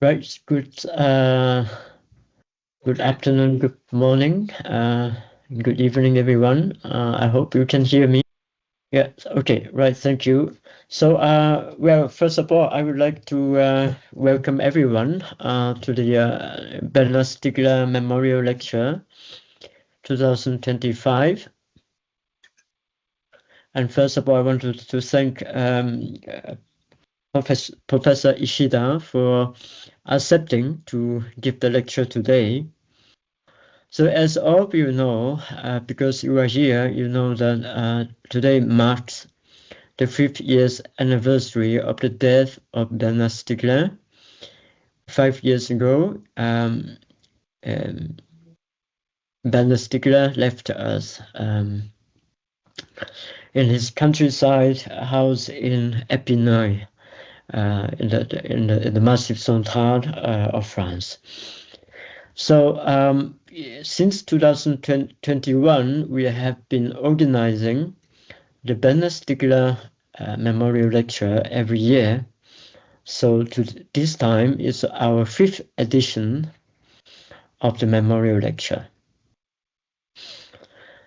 Right. Good afternoon, good morning, good evening, everyone. I hope you can hear me. Yeah. Okay. Right. Thank you. So, well, first of all, I would like to welcome everyone to the Bernard Stiegler Memorial Lecture 2025. And first of all, I want to thank Professor Ishida for accepting to give the lecture today. So as all of you know, because you are here, you know that today marks the 5th year's anniversary of the death of Bernard Stiegler. 5 years ago, Bernard Stiegler left us in his countryside house in Épinal, in the Massif Central of France. So since 2021, we have been organizing the Bernard Stiegler Memorial Lecture every year. So this time is our 5th edition of the Memorial Lecture.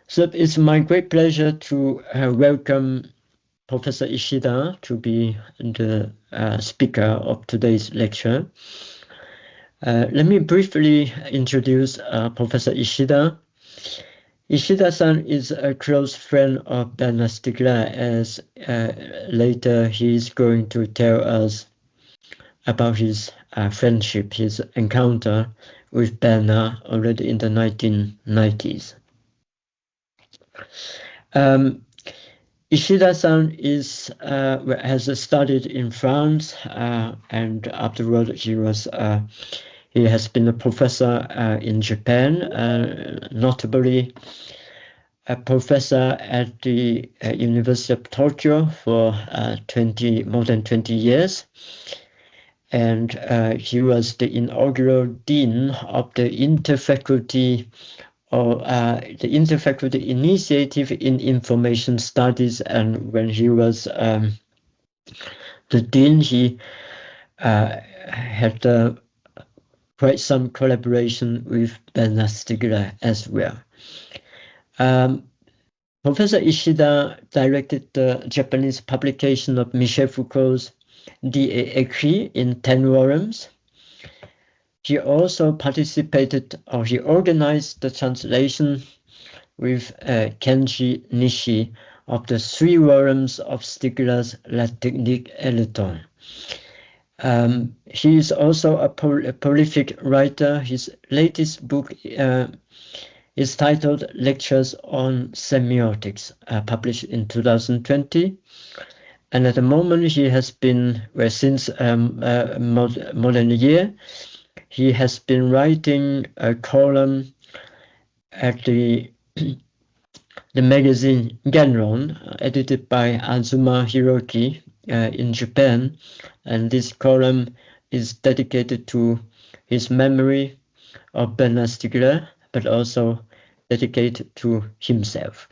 So it's my great pleasure to welcome Professor Ishida to be the speaker of today's lecture. Let me briefly introduce Professor Ishida. Ishida-san is a close friend of Bernard Stiegler, as later he's going to tell us about his friendship, his encounter with Bernard already in the 1990s. Ishida-san has studied in France, and afterward he has been a professor in Japan, notably a professor at the University of Tokyo for more than 20 years. And he was the inaugural dean of the interfaculty initiative in information studies. And when he was the dean, he had quite some collaboration with Bernard Stiegler as well. Professor Ishida directed the Japanese publication of Michel Foucault's Die Écrits in 10 volumes. He also he organized the translation with Kenji Nishi of the 3 volumes of Stiegler's La Technique et le Temps. He is also a prolific writer. His latest book is titled Lectures on Semiotics, published in 2020. And at the moment, he has been, since more than a year, he has been writing a column at the magazine Genron, edited by Azuma Hiroki in Japan. And this column is dedicated to his memory of Bernard Stiegler, but also dedicated to himself.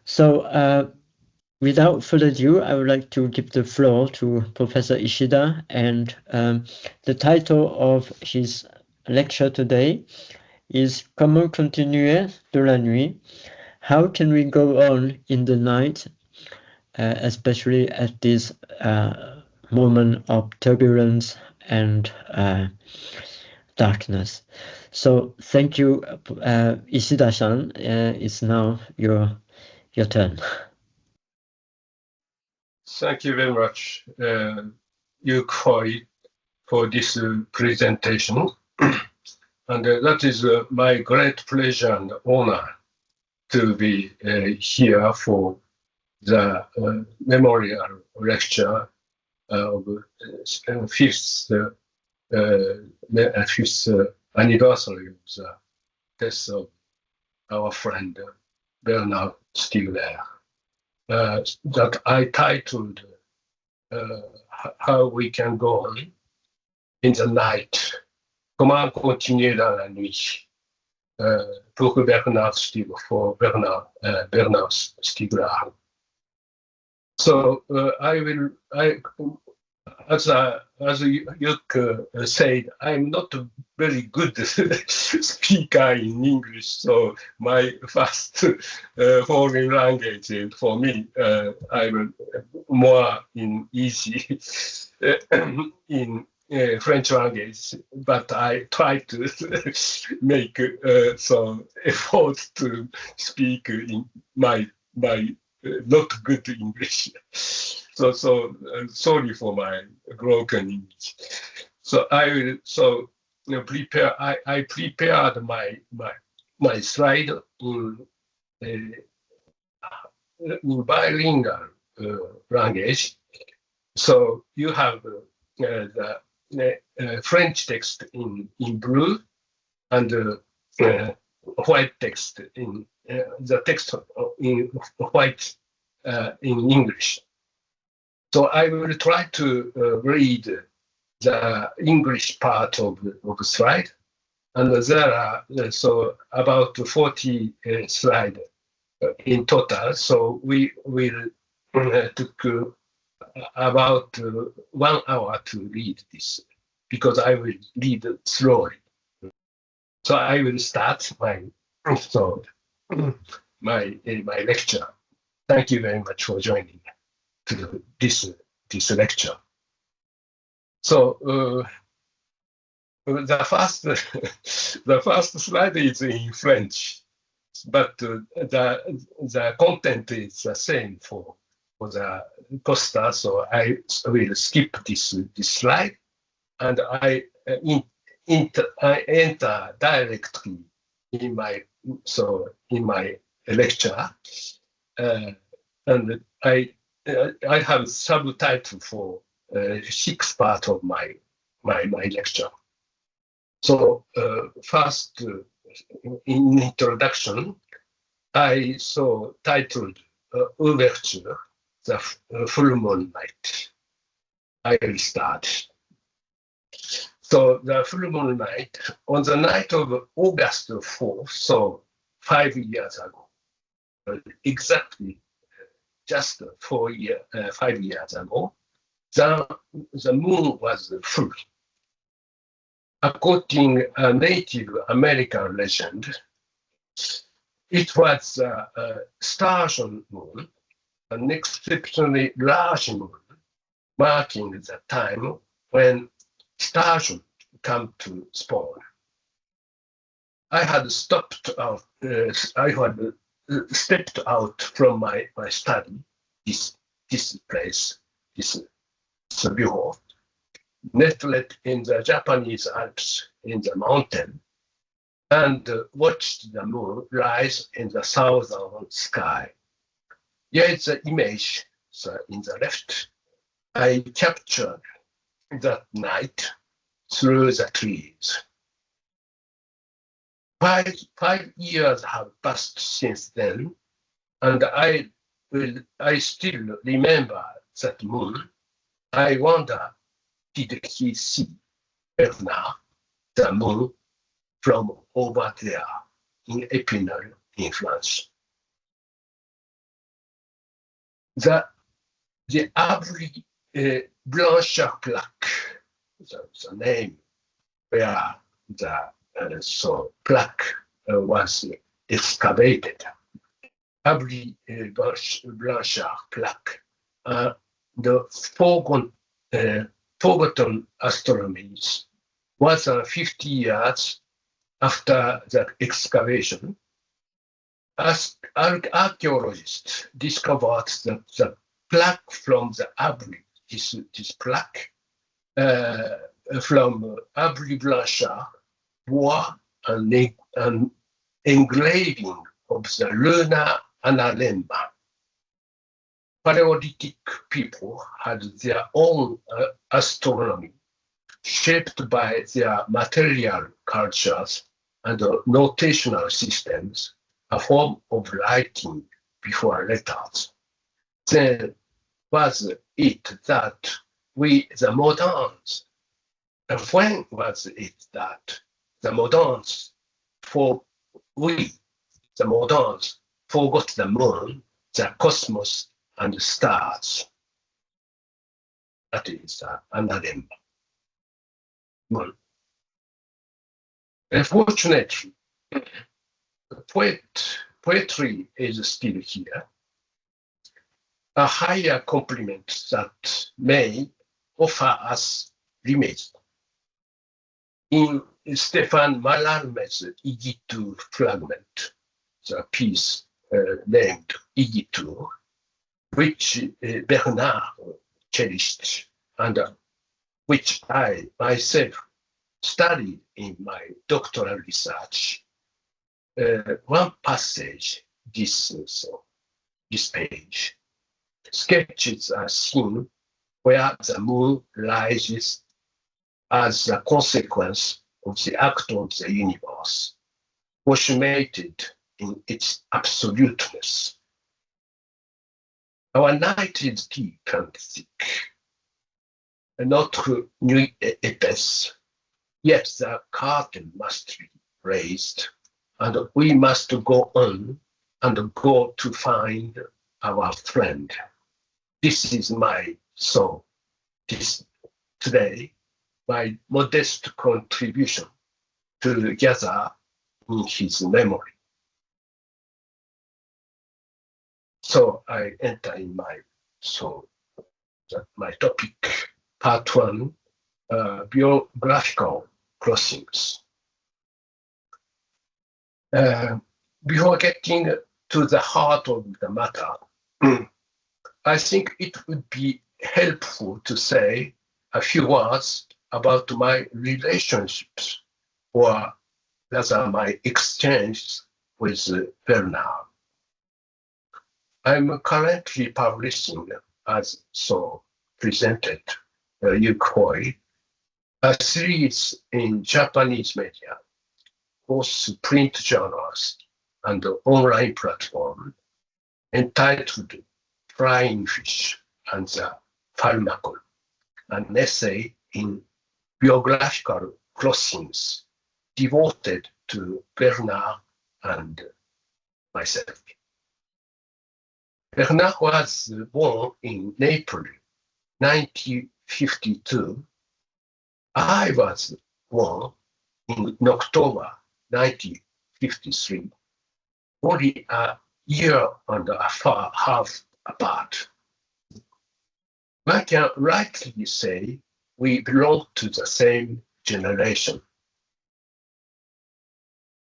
So without further ado, I would like to give the floor to Professor Ishida, and the title of his lecture today is Comment continuer de la nuit? How can we go on in the night, especially at this moment of turbulence and darkness? So thank you, Ishida-san. It's now your turn. Thank you very much, Yuk Hui, for this presentation. And that is my great pleasure and honor to be here for the memorial lecture of 5th anniversary of the death of our friend Bernard Stiegler. That I titled How We Can Go On in the Night. Comment continuer dans la nuit? Pour Bernard Stiegler, for Bernard Stiegler. So as Yuk said, I'm not a very good speaker in English, so my first foreign language for me, I'm more in easy in French language, but I try to make some effort to speak in my not good English. So sorry for my broken English. So I will prepare. I prepared my slide in bilingual language. So you have the French text in blue and white text in the text in white in English. So I will try to read the English part of the slide, and there are so about 40 slides in total. So we will took about 1 hour to read this, because I will read slowly. So I will start my lecture. Thank you very much for joining to this lecture. So the first slide is in French, but the content is the same for the poster. So I will skip this slide, and I enter directly in my lecture, and I have subtitle for 6 parts of my lecture. So first, in introduction, I titled Ouverture, the full moon night. I will start. So the full moon night, on the night of August 4th, so 5 years ago, exactly just 5 years ago, the moon was full. According to a Native American legend, it was a star-shaped moon, an exceptionally large moon, marking the time when stars come to spawn. I had stepped out from my study, this place, this bureau, nestled in the Japanese Alps in the mountain, and watched the moon rise in the southern sky. Here is the image in the left. I captured that night through the trees. 5 years have passed since then, and I still remember that moon. I wonder, did he see Bernard, the moon, from over there in Épinal in France? The Abri Blanchard plaque, the name where the plaque was excavated. Abri Blanchard plaque, the forgotten astronomies, was 50 years after the excavation. As archaeologists discovered the plaque from the Abri, this plaque from Abri Blanchard bore an engraving of the lunar analemma. Paleolithic people had their own astronomy, shaped by their material cultures and notational systems, a form of writing before letters. Then was it that we, the moderns, and when was it that the moderns, we, the moderns, forgot the moon, the cosmos, and the stars? That is another one. Unfortunately, poetry is still here. A higher compliment that may offer us limits. In Stéphane Mallarmé's Igitur fragment, the piece named Igitur, which Bernard cherished and which I myself studied in my doctoral research, one passage, this page, sketches a scene where the moon rises as a consequence of the act of the universe, consummated in its absoluteness. Our night is deep and thick, notre nuit est épaisse, yet the curtain must be raised, and we must go on and go to find our friend. This is my soul. Today, my modest contribution to gather in his memory. So I enter in my topic, part one, biographical crossings. Before getting to the heart of the matter, I think it would be helpful to say a few words about my relationships, or rather my exchanges with Bernard. I'm currently publishing, as so presented, Yuk Hui, a series in Japanese media, both print journals and online platform, entitled Flying Fish and the Pharmacology, an essay in biographical crossings devoted to Bernard and myself. Bernard was born in April 1952. I was born in October 1953, only a year and a half apart. One can rightly say we belong to the same generation.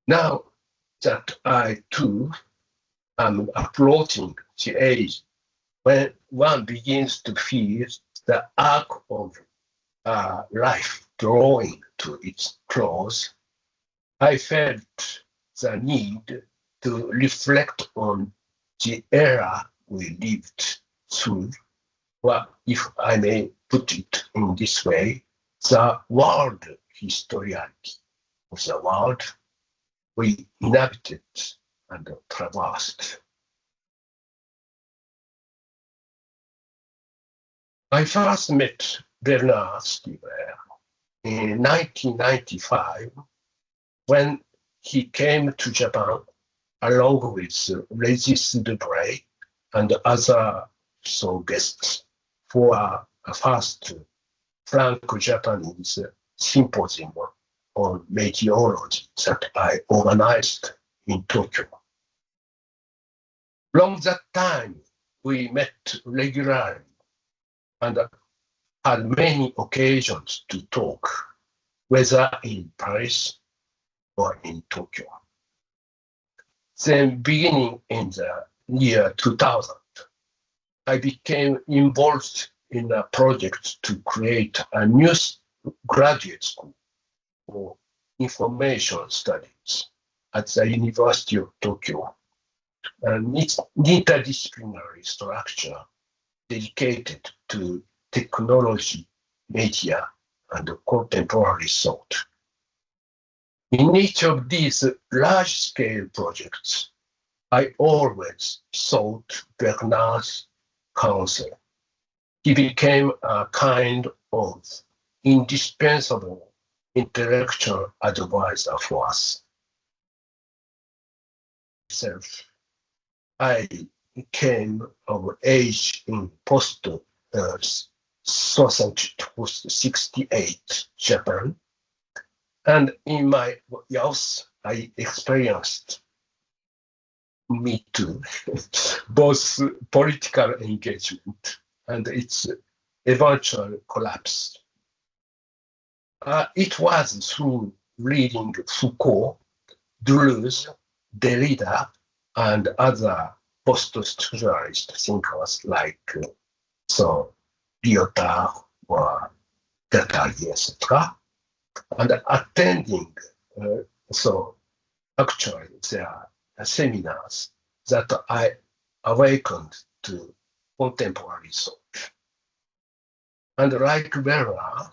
Now that I too am approaching the age when one begins to feel the arc of life drawing to its close, I felt the need to reflect on the era we lived through, or if I may put it in this way, the world historicity of the world we inhabited and traversed. I first met Bernard Stiegler in 1995 when he came to Japan along with Régis Debray and other guests for a first Franco-Japanese symposium on meteorology that I organized in Tokyo. From that time, we met regularly and had many occasions to talk, whether in Paris or in Tokyo. Then, beginning in the year 2000, I became involved in a project to create a new graduate school for information studies at the University of Tokyo, an interdisciplinary structure dedicated to technology, media, and contemporary thought. In each of these large-scale projects, I always sought Bernard's counsel. He became a kind of indispensable intellectual advisor for us. I came of age in post 1968 Japan. And in my youth, I experienced, me too, both political engagement and its eventual collapse. It was through reading Foucault, Deleuze, Derrida, and other post-structuralist thinkers like Lyotard or Guattari, etc., and attending actually their seminars that I awakened to contemporary thought. And like Bernard,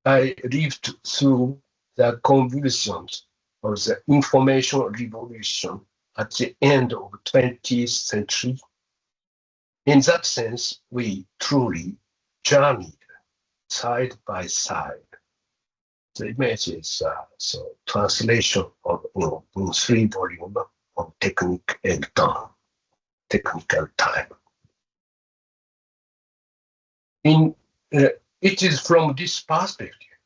I lived through the convulsions of the information revolution at the end of the 20th century. In that sense, we truly journeyed side by side. The image is translation of in 3 volumes of Technique and Time, Technical Time. It is from this perspective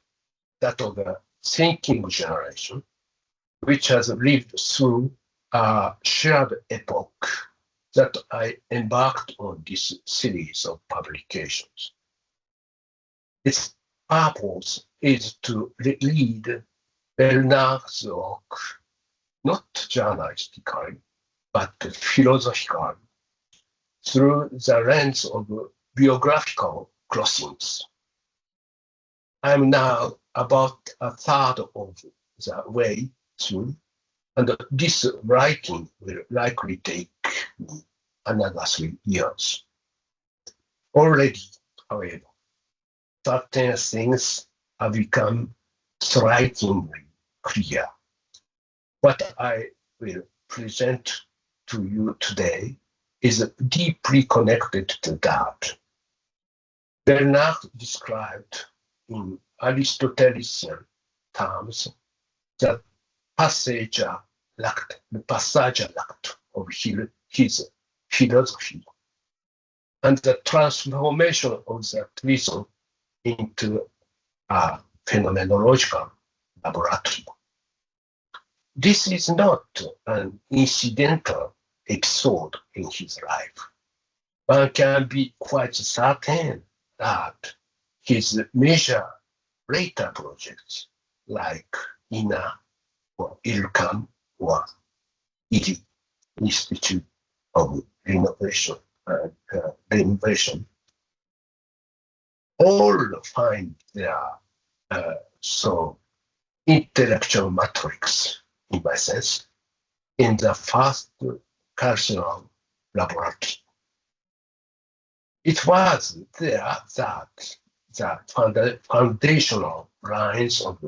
that of the thinking generation, which has lived through a shared epoch, that I embarked on this series of publications. Its purpose is to read Bernard's work, not journalistically, but philosophically, through the lens of biographical crossings. I'm now about a third of the way through, and this writing will likely take me another 3 years. Already, however, certain things have become strikingly clear. What I will present to you today is deeply connected to that. Bernard described in Aristotelian terms the passage à l'acte of his philosophy, and the transformation of the prison into a phenomenological laboratory. This is not an incidental episode in his life. One can be quite certain that his major later projects like INA or ILCAM or IDI, Institute of Renovation, all find their intellectual matrix, in my sense, in the first cultural laboratory. It was there that the foundational lines of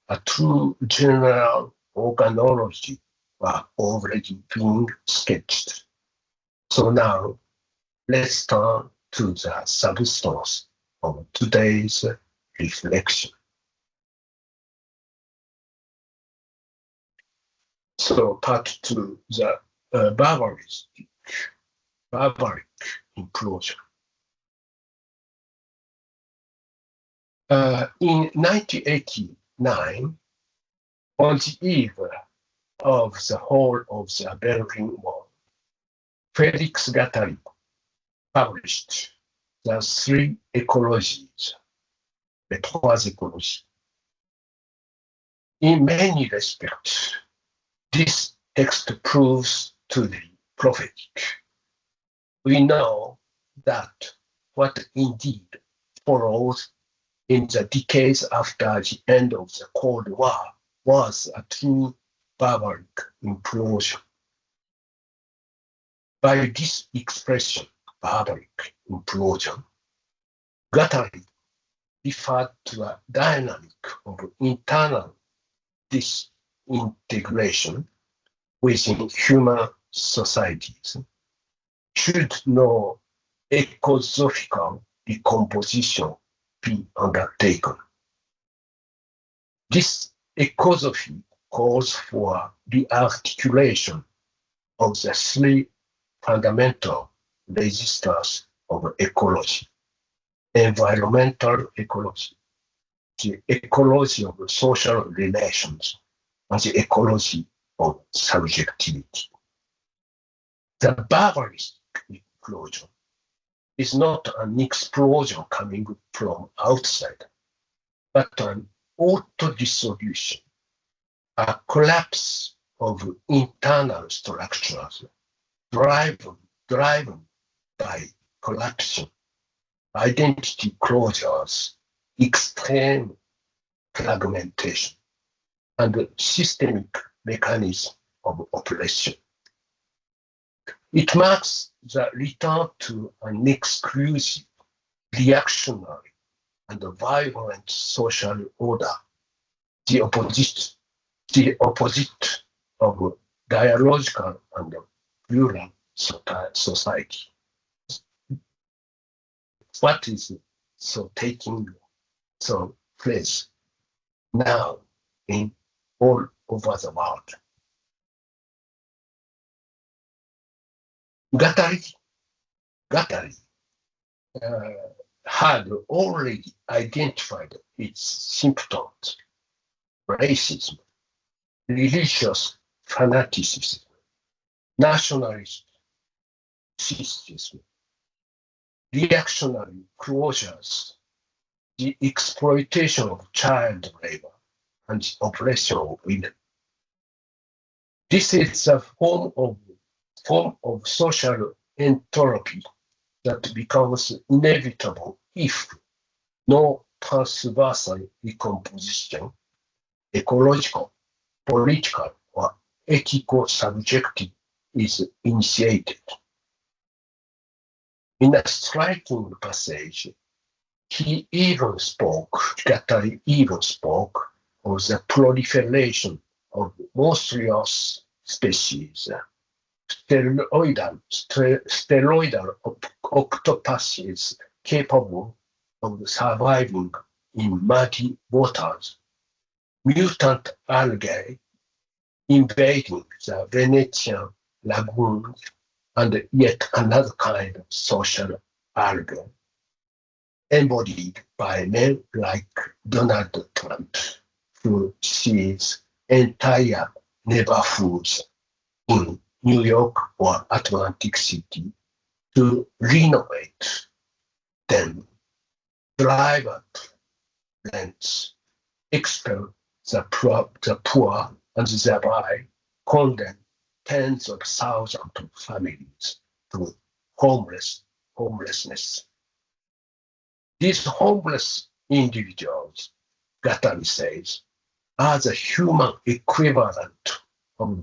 a true general organology were already being sketched. So now, let's turn to the substance of today's reflection. So part 2, the barbaric implosion. In 1989, on the eve of the whole of the Berlin Wall, Félix Guattari published the 3 ecologies, les 3 écologies. In many respects, this text proves to be prophetic. We know that what indeed follows in the decades after the end of the Cold War was a true barbaric implosion. By this expression, barbaric implosion, Guattari referred to a dynamic of internal disintegration within human societies. Should no ecosophical decomposition be undertaken. This ecosophy calls for the articulation of the 3 fundamental registers of ecology: environmental ecology, the ecology of social relations, and the ecology of subjectivity. The barbaric implosion is not an explosion coming from outside, but an auto-dissolution, a collapse of internal structures driven by collapsing, identity closures, extreme fragmentation, and systemic mechanism of oppression. It marks the return to an exclusive, reactionary, and violent social order, the opposite of dialogical and plural society. What is so taking so place now in all over the world? Guattari had already identified its symptoms: racism, religious fanaticism, nationalist reactionary closures, the exploitation of child labor, and the oppression of women. This is a form of social entropy that becomes inevitable if no transversal recomposition, ecological, political, or ethical subjective is initiated. In a striking passage, Guattari even spoke of the proliferation of monstrous species, steroidal octopuses capable of surviving in muddy waters, mutant algae invading the Venetian lagoons, and yet another kind of social algae embodied by men like Donald Trump, who sees entire neighborhoods in New York or Atlantic City to renovate them, drive up rents, expel the poor, and thereby condemn tens of thousands of families to homelessness. These homeless individuals, Guattari says, are the human equivalent of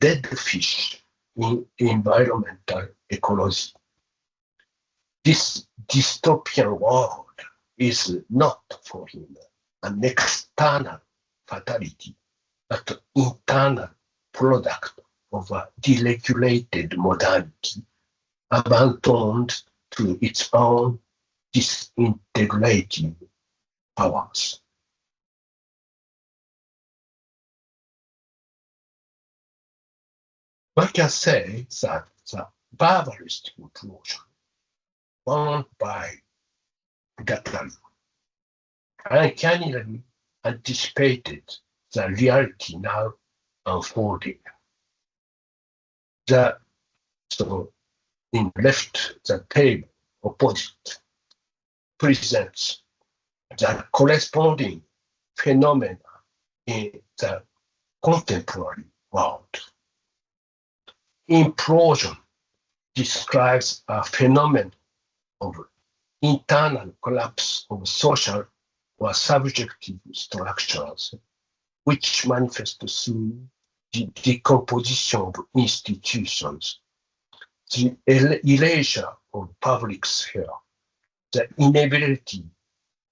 dead fish in environmental ecology. This dystopian world is not for him an external fatality, but internal product of a deregulated modernity, abandoned to its own disintegrating powers. One can say that the barbarist implosion found by Guattari uncannily anticipated the reality now unfolding. So in left, the table opposite presents the corresponding phenomena in the contemporary world. Implosion describes a phenomenon of internal collapse of social or subjective structures, which manifest through the decomposition of institutions, the erasure of public sphere, the inability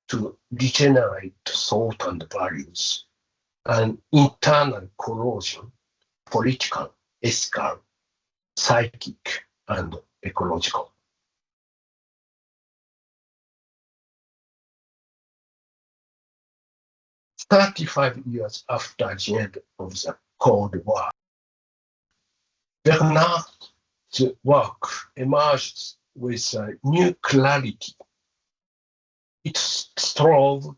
to regenerate thought and values, and internal corrosion, political, ethical, psychic, and ecological. "35 years after the end of the Cold War, Bernard's work emerged with a new clarity it strove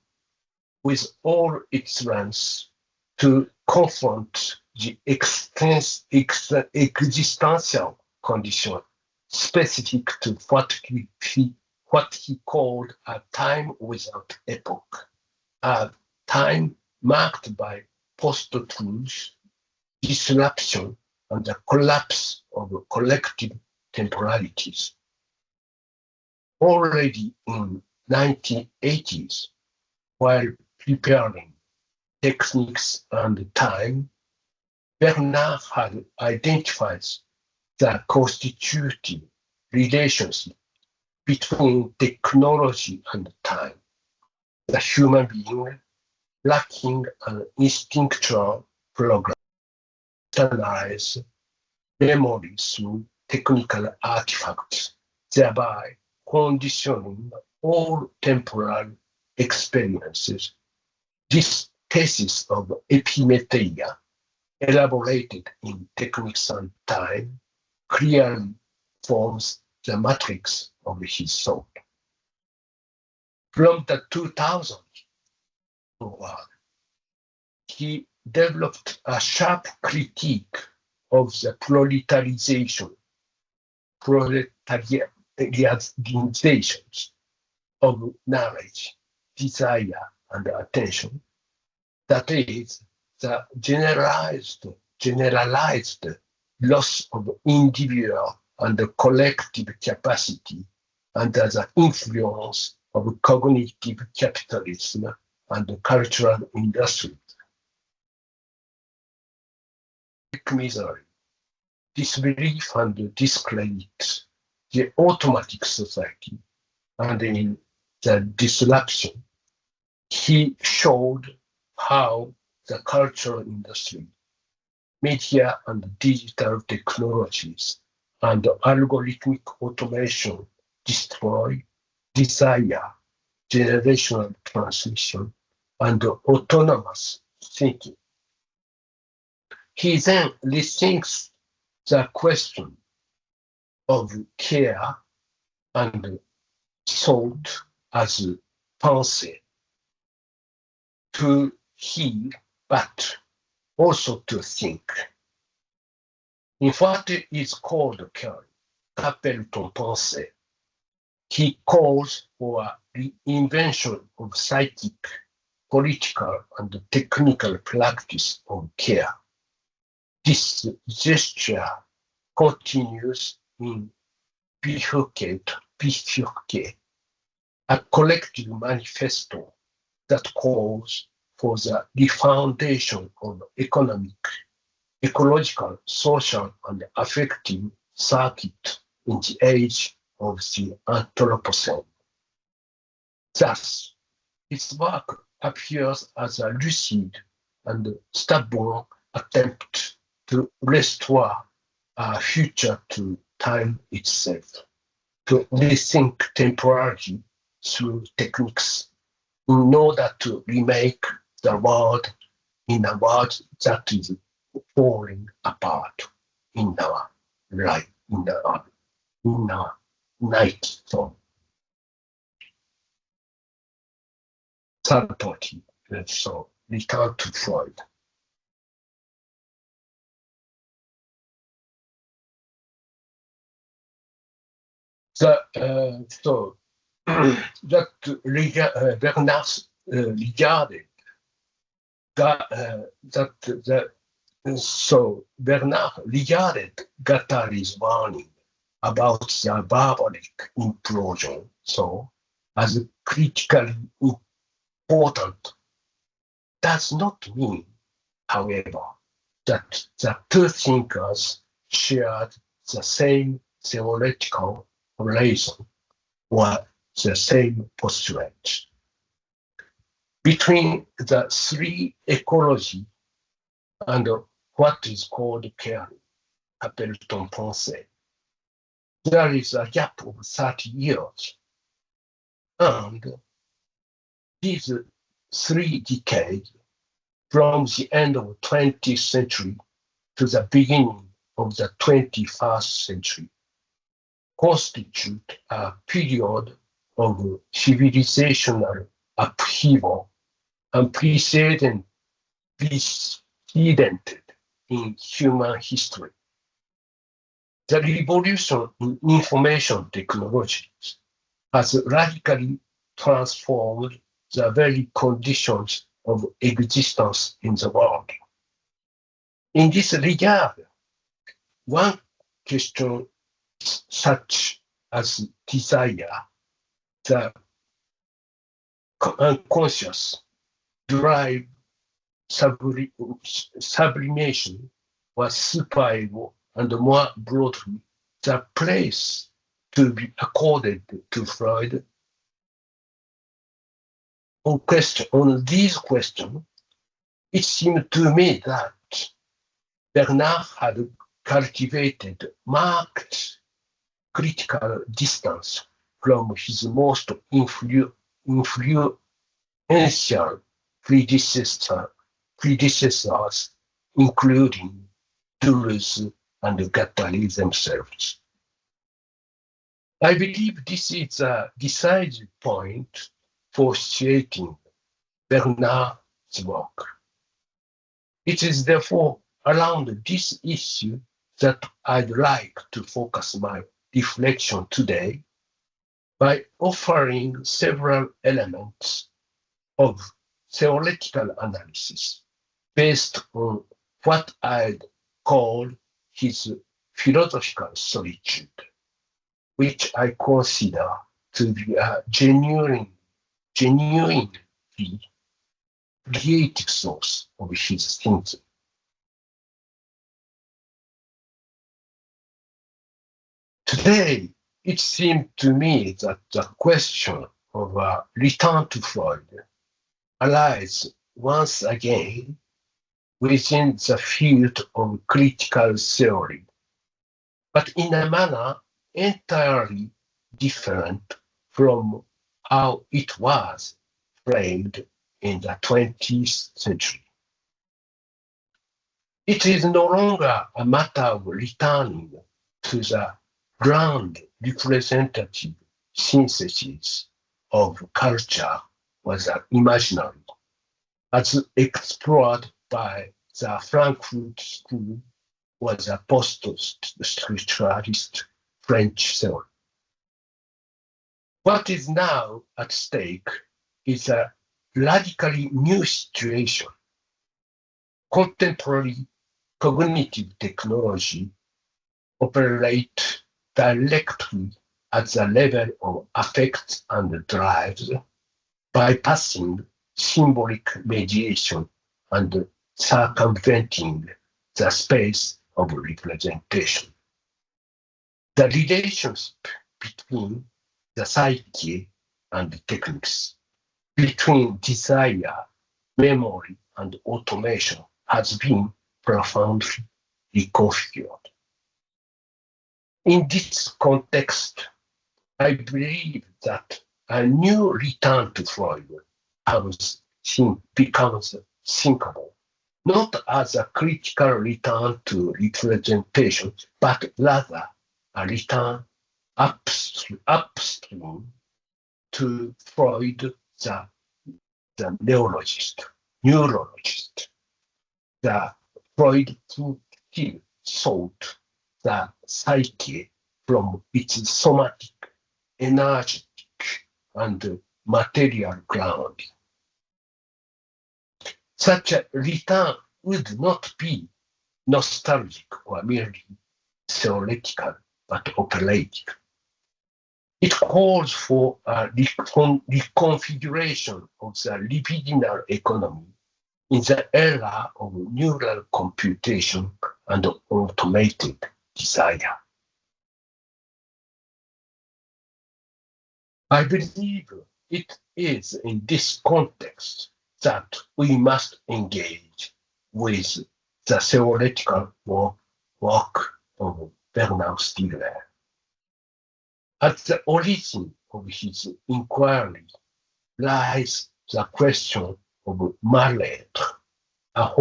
with all its length to confront the existential condition specific to what he called a time without epoch, a time marked by post-truth, disruption, and the collapse of collective temporalities. Already in 1980s, while preparing Techniques and Time, Bernard had identified the constitutive relationship between technology and time, the human being lacking an instinctual program to analyze memory through technical artifacts, thereby conditioning all temporal experiences. This thesis of epimetheia, elaborated in Techniques and Time, clearly forms the matrix of his thought. From the 2000s onward, he developed a sharp critique of the proletarianizations of knowledge, desire, and attention. That is, the generalized loss of individual and collective capacity under the influence of cognitive capitalism and cultural industries. Misery, disbelief and discredit the automatic society, and in the disruption, he showed how the cultural industry, media and digital technologies, and algorithmic automation destroy desire, generational transmission, and autonomous thinking. He then rethinks the question of care and thought as pensée, to heal, but also to think. In what is called qu'appelle ton pensée, he calls for a reinvention of psychic, political, and technical practice of care. This gesture continues in Bifurcate, a collective manifesto that calls for the refoundation of economic, ecological, social, and affective circuit in the age of the Anthropocene. Thus, his work appears as a lucid and stubborn attempt to restore a future to time itself, to rethink temporality through techniques in order to remake the world in a world that is falling apart in our life, in our night zone. Third point, so return to Freud. So that Bernard regarded Bernard regarded Guattari's warning about the barbaric implosion as critically important. Does not mean, however, that the two thinkers shared the same theoretical horizon or the same postulate. Between the three ecology and what is called caring, appelle ton pensée, there is a gap of 30 years. And these 3 decades, from the end of the 20th century to the beginning of the 21st century, constitute a period of civilizational upheaval unprecedented in human history. The revolution in information technologies has radically transformed the very conditions of existence in the world. In this regard, one question such as desire, the unconscious drive, sublimation, or survival, and more broadly, the place to be accorded to Freud. On these questions, it seemed to me that Bernard had cultivated marked critical distance from his most influential predecessors, including Deleuze and Guattari themselves. I believe this is a decisive point for situating Bernard's work. It is therefore around this issue that I'd like to focus my reflection today by offering several elements of theoretical analysis based on what I'd call his philosophical solitude, which I consider to be a genuinely creative source of his thinking. Today, it seemed to me that the question of a return to Freud arises once again within the field of critical theory, but in a manner entirely different from how it was framed in the 20th century. It is no longer a matter of returning to the grand representative synthesis of culture or the imaginary, as explored by the Frankfurt School or the post-structuralist French theory. What is now at stake is a radically new situation. Contemporary cognitive technology operates directly at the level of affects and drives, bypassing symbolic mediation and circumventing the space of representation. The relationship between the psyche and techniques, between desire, memory, and automation has been profoundly reconfigured. In this context, I believe that a new return to Freud becomes thinkable, not as a critical return to representation, but rather a return upstream to Freud, the neurologist. The Freud who still sought the psyche from its somatic, energetic, and material ground. Such a return would not be nostalgic or merely theoretical, but operative. It calls for a reconfiguration of the libidinal economy in the era of neural computation and automated desire. I believe it is in this context that we must engage with the theoretical work of Bernard Stiegler. At the origin of his inquiry lies the question of mal-être, a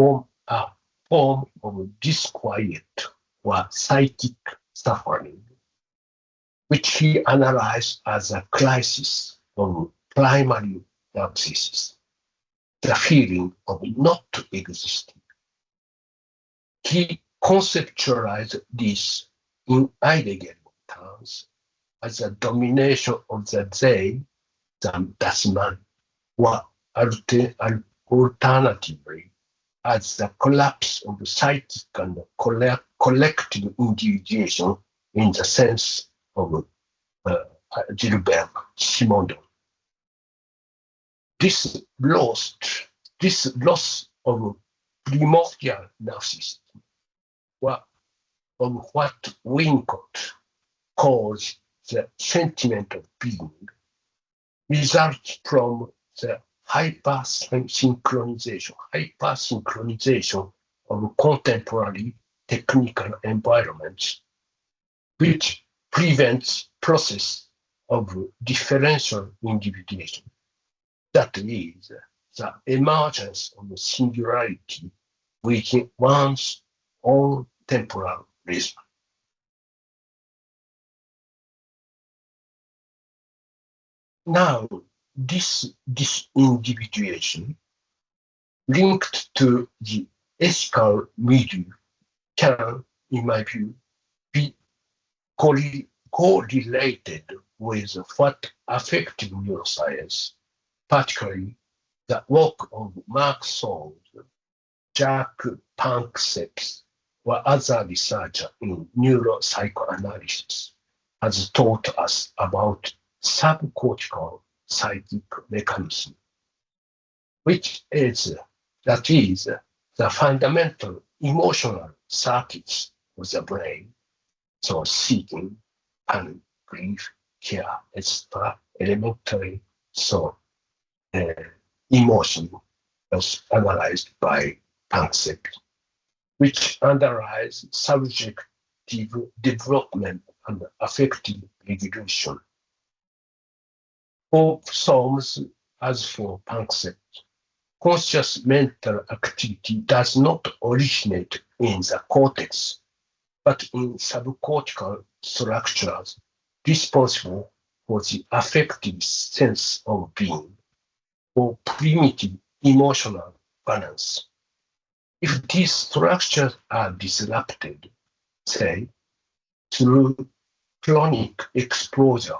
form of disquiet or psychic suffering, which he analyzed as a crisis of primary narcissism, the feeling of not existing. He conceptualized this in Heidegger terms as a domination of the they, das man, or alternatively as the collapse of psychic and collective individuation in the sense of Gilbert Simondon. This loss of primordial narcissism, of what Winnicott calls the sentiment of being, results from the hypersynchronization of contemporary technical environments, which prevents process of differential individuation. That is, the emergence of singularity within one's own temporal rhythm. Now, this disindividuation linked to the ethical milieu can, in my view, be correlated with what affective neuroscience, particularly the work of Mark Sold, Jack Panksepp, or other researchers in neuropsychoanalysis, has taught us about subcortical psychic mechanism, which is, that is, the fundamental emotional circuits of the brain, so seeking, panic, grief, care, etc., elementary, so emotion was analyzed by Panksepp, which underlies subjective development and affective regulation. For Solms, as for Panksepp, conscious mental activity does not originate in the cortex, but in subcortical structures responsible for the affective sense of being, or primitive emotional balance. If these structures are disrupted, say, through chronic exposure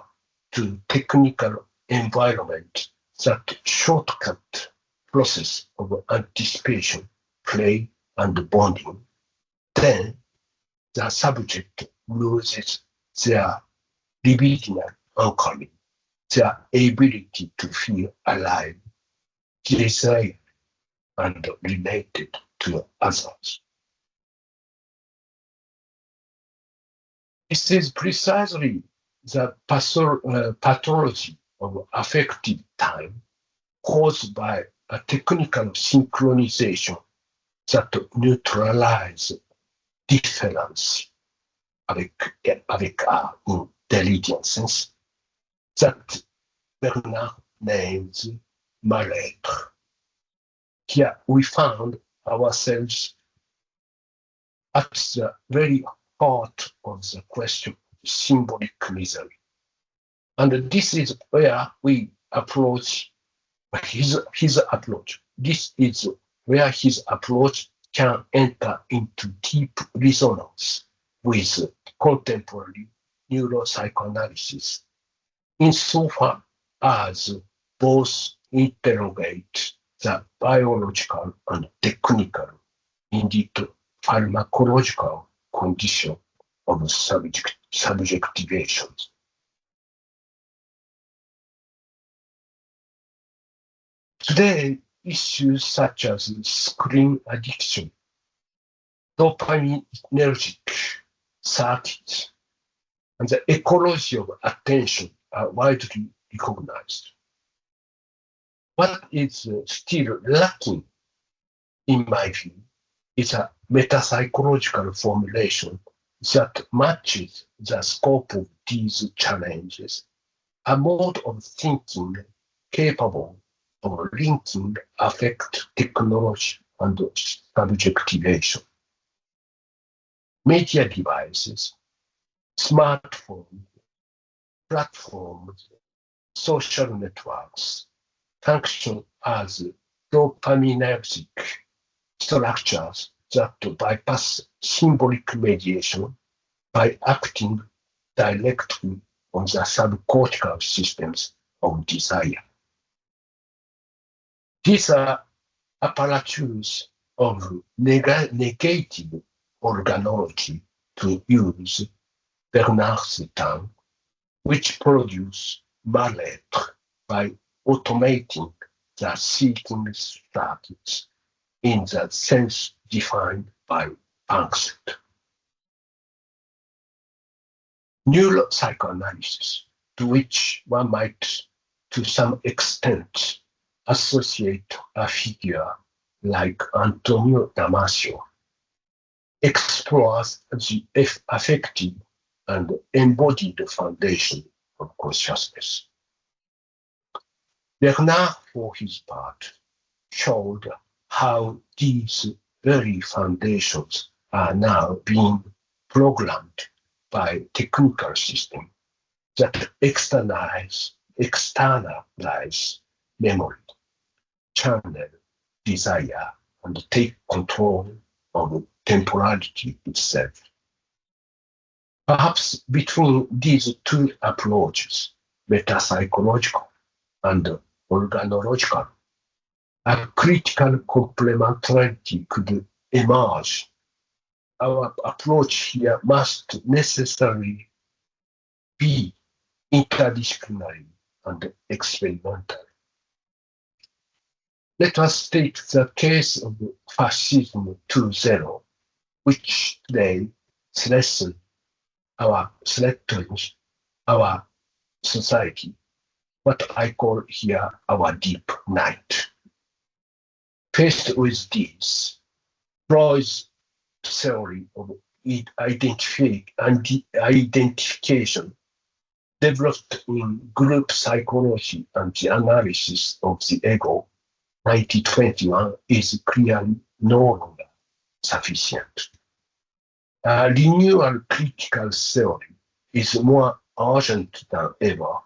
to technical environment that shortcut process of anticipation, play, and bonding, then the subject loses their libidinal anchoring, their ability to feel alive, desired, and related to others. This is precisely the pathology of affective time caused by a technical synchronization that neutralizes difference avec intelligence that Bernard names mal-être. Here we found ourselves at the very heart of the question of symbolic misery. And this is where we approach his approach. This is where his approach can enter into deep resonance with contemporary neuropsychoanalysis, insofar as both interrogate the biological and technical, indeed pharmacological condition of subjectivation. Today, issues such as screen addiction, dopaminergic circuits, and the ecology of attention are widely recognized. What is still lacking, in my view, is a metapsychological formulation that matches the scope of these challenges, a mode of thinking capable of linking affect, technology, and subjectivation. Media devices, smartphones, platforms, social networks function as dopaminergic structures that bypass symbolic mediation by acting directly on the subcortical systems of desire. These are apparatus of negative organology, to use Bernard's term, which produce mal-être by automating the seeking status in the sense defined by Panksepp. Neuropsychoanalysis, to which one might, to some extent, associate a figure like Antonio Damasio, explores the affective and embodied foundation of consciousness. Bernard, for his part, showed how these very foundations are now being programmed by technical systems that externalize memory, channel desire, and take control of temporality itself. Perhaps between these two approaches, metapsychological and organological, a critical complementarity could emerge. Our approach here must necessarily be interdisciplinary and experimental. Let us take the case of Fascism 2.0, which today threatens our society, what I call here our deep night. Faced with this, Freud's theory of identification, developed in group psychology and the analysis of the ego, 1921, is clearly no longer sufficient. A renewal critical theory is more urgent than ever,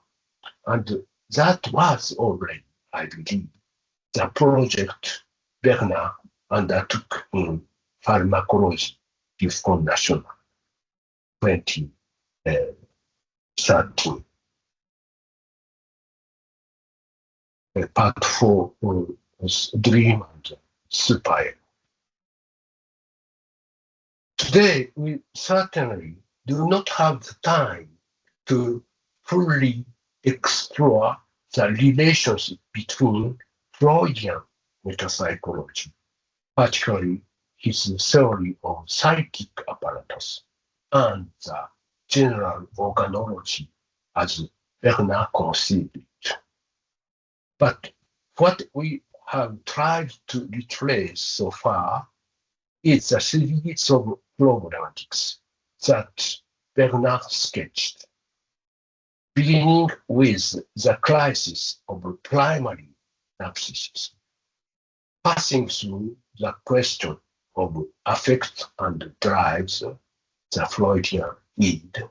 and that was already, I believe, the project Bernard undertook in Pharmacology du Front National, 2013. Part 4 was Dream and Super. Today, we certainly do not have the time to fully explore the relationship between Freudian metapsychology, particularly his theory of psychic apparatus, and the general organology as Bernard conceived it. But what we have tried to retrace so far is a series of problematics that Bernard sketched, beginning with the crisis of primary narcissism, passing through the question of affect and drives, the Freudian id,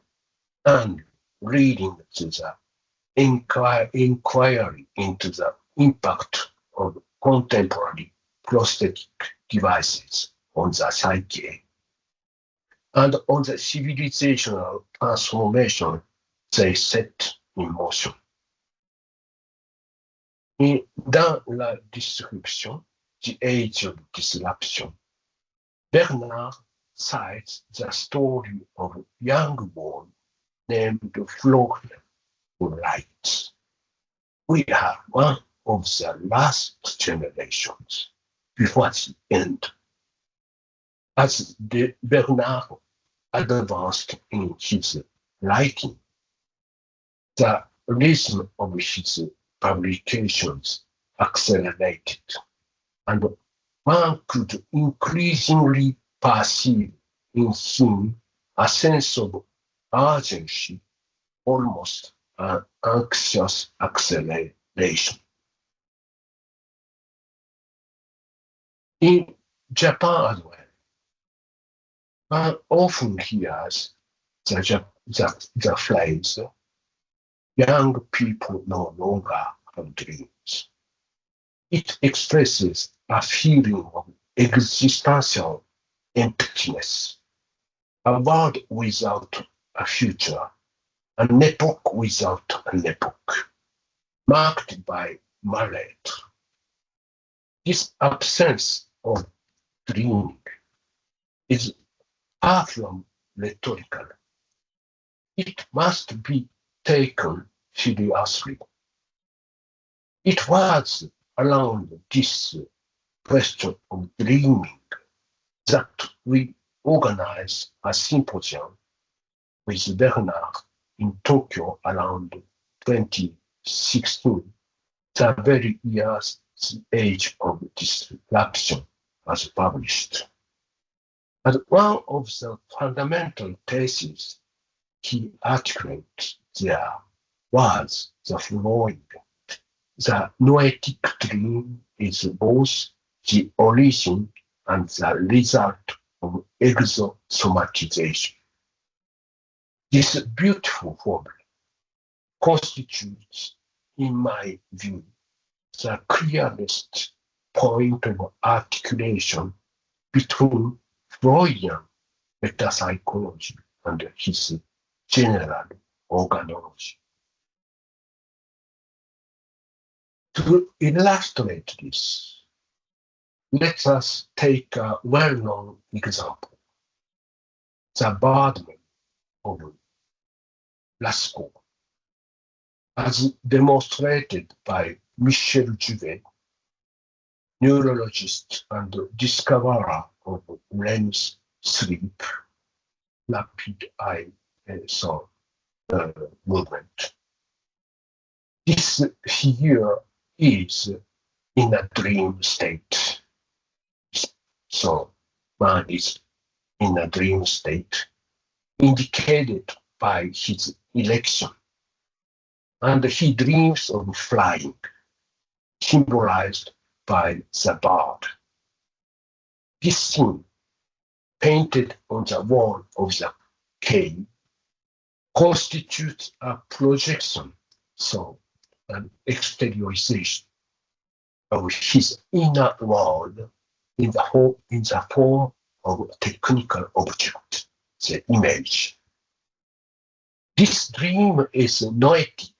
and leading to the inquiry into the impact of contemporary prosthetic devices on the psyche and on the civilizational transformation they set in motion. Dans la description, The Age of Disruption, Bernard cites the story of a young boy named Florian, who writes, "We are one of the last generations before the end." As Bernard advanced in his writing, the rhythm of his publications accelerated, and one could increasingly perceive in him a sense of urgency, almost an anxious acceleration. In Japan as well, one often hears the phrase young people no longer have dreams. It expresses a feeling of existential emptiness, a world without a future, an epoch without an epoch, marked by mallet. This absence of dreaming is far from rhetorical. It must be taken seriously. It was around this question of dreaming that we organized a symposium with Bernard in Tokyo around 2016, the very year's Age of Disruption was published. And one of the fundamental theses he articulated there was the following: the noetic dream is both the origin and the result of exosomatization. This beautiful formula constitutes, in my view, the clearest point of articulation between Freudian metapsychology and his general organology. To illustrate this, let us take a well-known example: the birdman of Lascaux, as demonstrated by Michel Jouvet, neurologist and discoverer of REM sleep, rapid eye movement. This figure is in a dream state. So man is in a dream state, indicated by his election, and he dreams of flying, symbolized by the bird. This scene, painted on the wall of the cave, constitutes a projection, so an exteriorization of his inner world in the form of a technical object, the image. This dream is noetic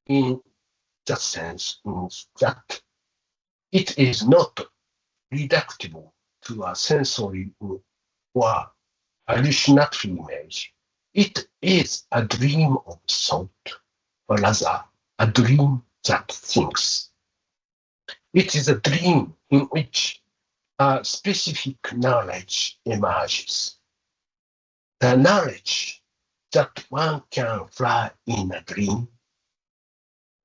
in the sense that it is not reducible to a sensory or hallucinatory image. It is a dream of thought, or rather, a dream that thinks. It is a dream in which a specific knowledge emerges. The knowledge that one can fly in a dream,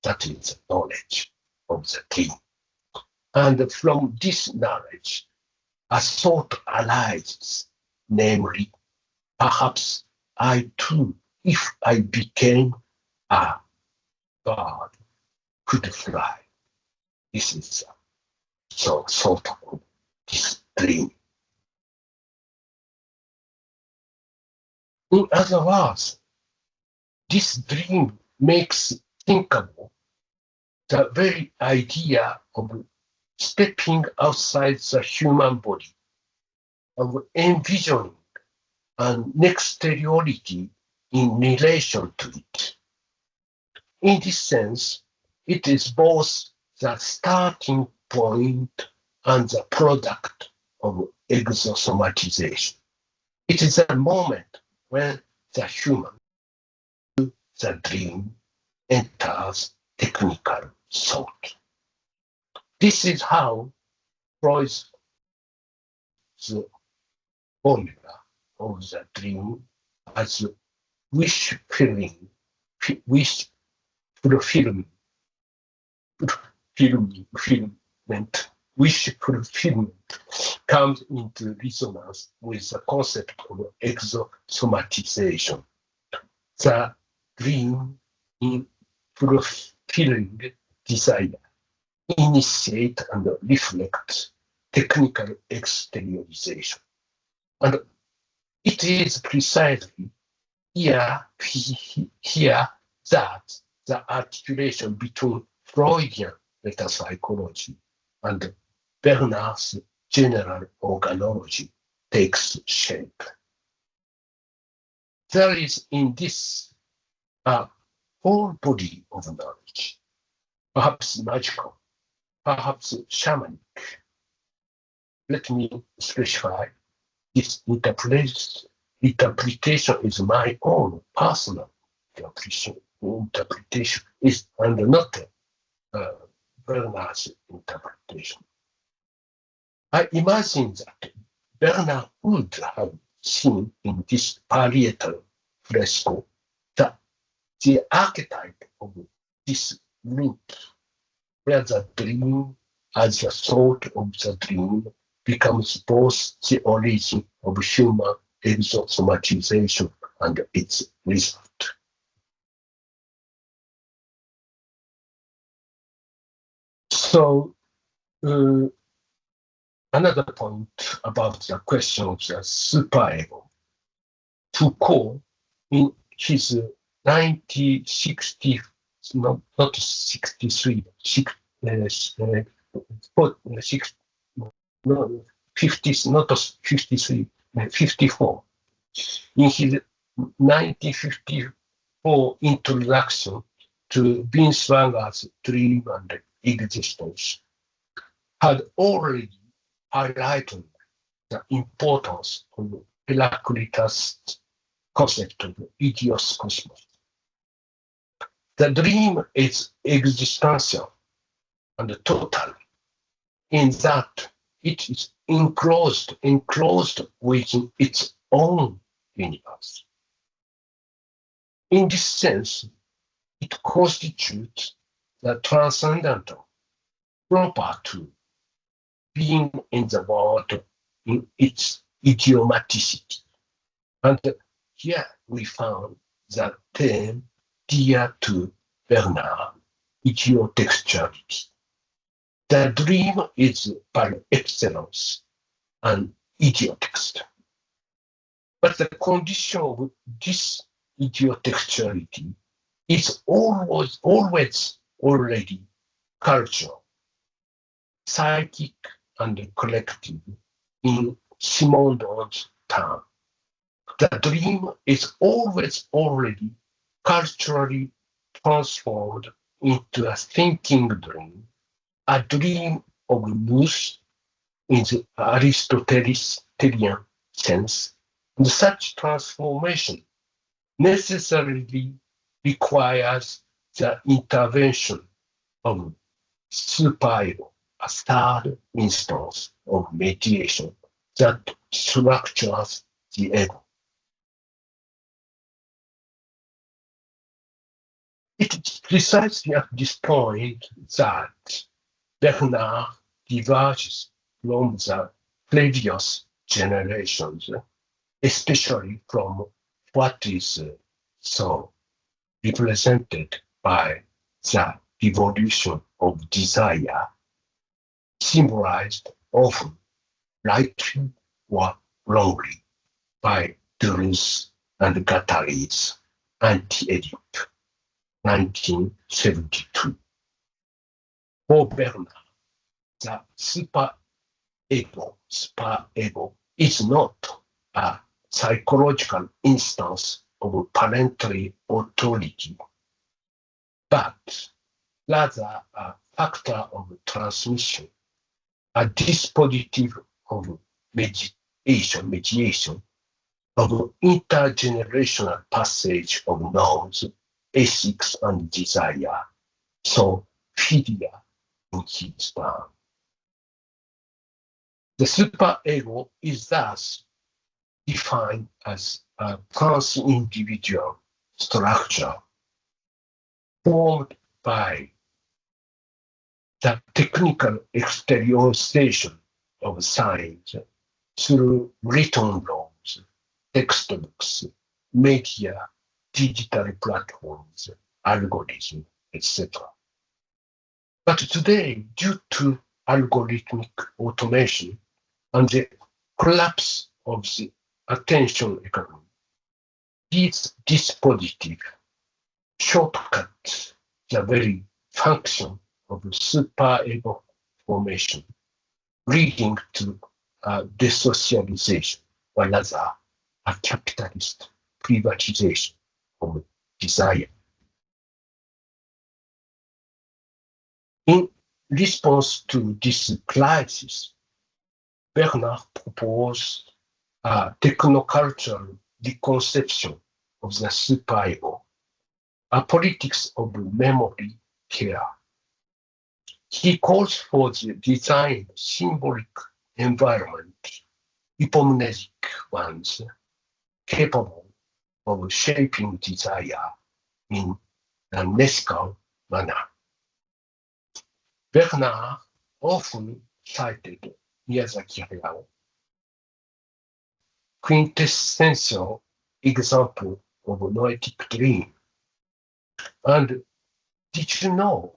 that is the knowledge of the dream. And from this knowledge, a thought arises, namely, perhaps I too, if I became a bird, could fly. This is so sort of this dream. In other words, this dream makes thinkable the very idea of stepping outside the human body, of envisioning an exteriority in relation to it. In this sense, it is both the starting point and the product of exosomatization. It is a moment when the human, the dream, enters technical thought. This is how Freud's formula of the dream as wish fulfillment comes into resonance with the concept of exosomatization. The dream in fulfilling desire initiate and reflect technical exteriorization. And it is precisely here that the articulation between Freudian metapsychology and Bernard's general organology takes shape. There is in this a whole body of knowledge, perhaps magical, perhaps shamanic. Let me specify this interpretation is my own personal interpretation is and not Bernard's interpretation. I imagine that Bernard would have seen in this parietal fresco that the archetype of this link, where the dream as the thought of the dream becomes both the origin of human exosomatization and its result. So, another point about the question of the superego. Foucault, in his 1960, not 63, 50s, not 53, 54. In his 1954 introduction to Binswanger's Dream and Existence, had already highlighted the importance of Heraclitus' concept of idios cosmos. The dream is existential and total, in that it is enclosed within its own universe. In this sense, it constitutes the transcendental, proper to being in the world in its idiomaticity. And here we found the term dear to Bernard, idiotextuality. The dream is par excellence an idiotext. But the condition of this idiotextuality is always already cultural, psychic, and collective in Simondon's term. The dream is always already culturally transformed into a thinking dream, a dream of nous in the Aristotelian sense, and such transformation necessarily requires the intervention of superego, a third instance of mediation that structures the ego. It is precisely at this point that Bernard diverges from the previous generations, especially from what is so represented by the revolution of desire, symbolized often rightly or wrongly by Deleuze and Guattari's Anti-Oedipe, 1972. For Bernard, the superego is not a psychological instance of parental authority, but rather a factor of transmission, a dispositive of mediation, of intergenerational passage of norms, ethics, and desire, so philia in his term. The superego is thus defined as a trans-individual structure formed by the technical exteriorization of science through written laws, textbooks, media, digital platforms, algorithms, etc. But today, due to algorithmic automation and the collapse of the attention economy, these dispositive shortcuts the very function of superego formation, leading to desocialization, or rather a capitalist privatization of desire. In response to this crisis, Bernard proposed a technocultural reconception of the superego, a politics of memory care. He calls for the design of symbolic environment, hypomnesic ones, capable of shaping desire in a Nescal manner. Bernard often cited Miyazaki Hayao, quintessential example of noetic dream. And did you know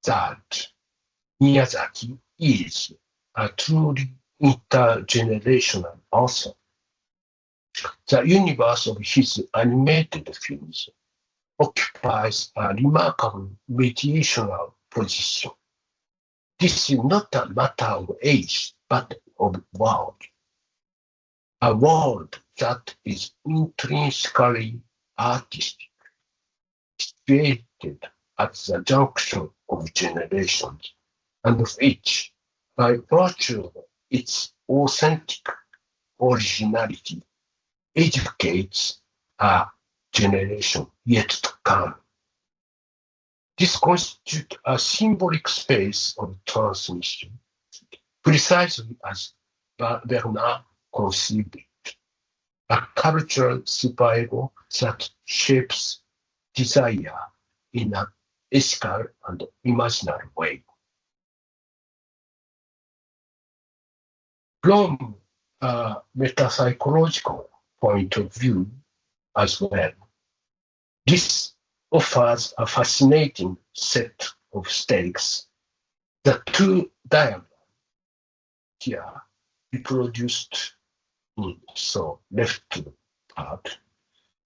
that Miyazaki is a truly intergenerational author? The universe of his animated films occupies a remarkable mediational position. This is not a matter of age, but of world. A world that is intrinsically artistic, situated at the junction of generations, and which, by virtue of its authentic originality, educates a generation yet to come. This constitutes a symbolic space of transmission, precisely as Bernard conceived it, a cultural superego that shapes desire in an ethical and imaginary way. From a metapsychological point of view as well, this offers a fascinating set of stakes. The two diagrams here reproduced in so left part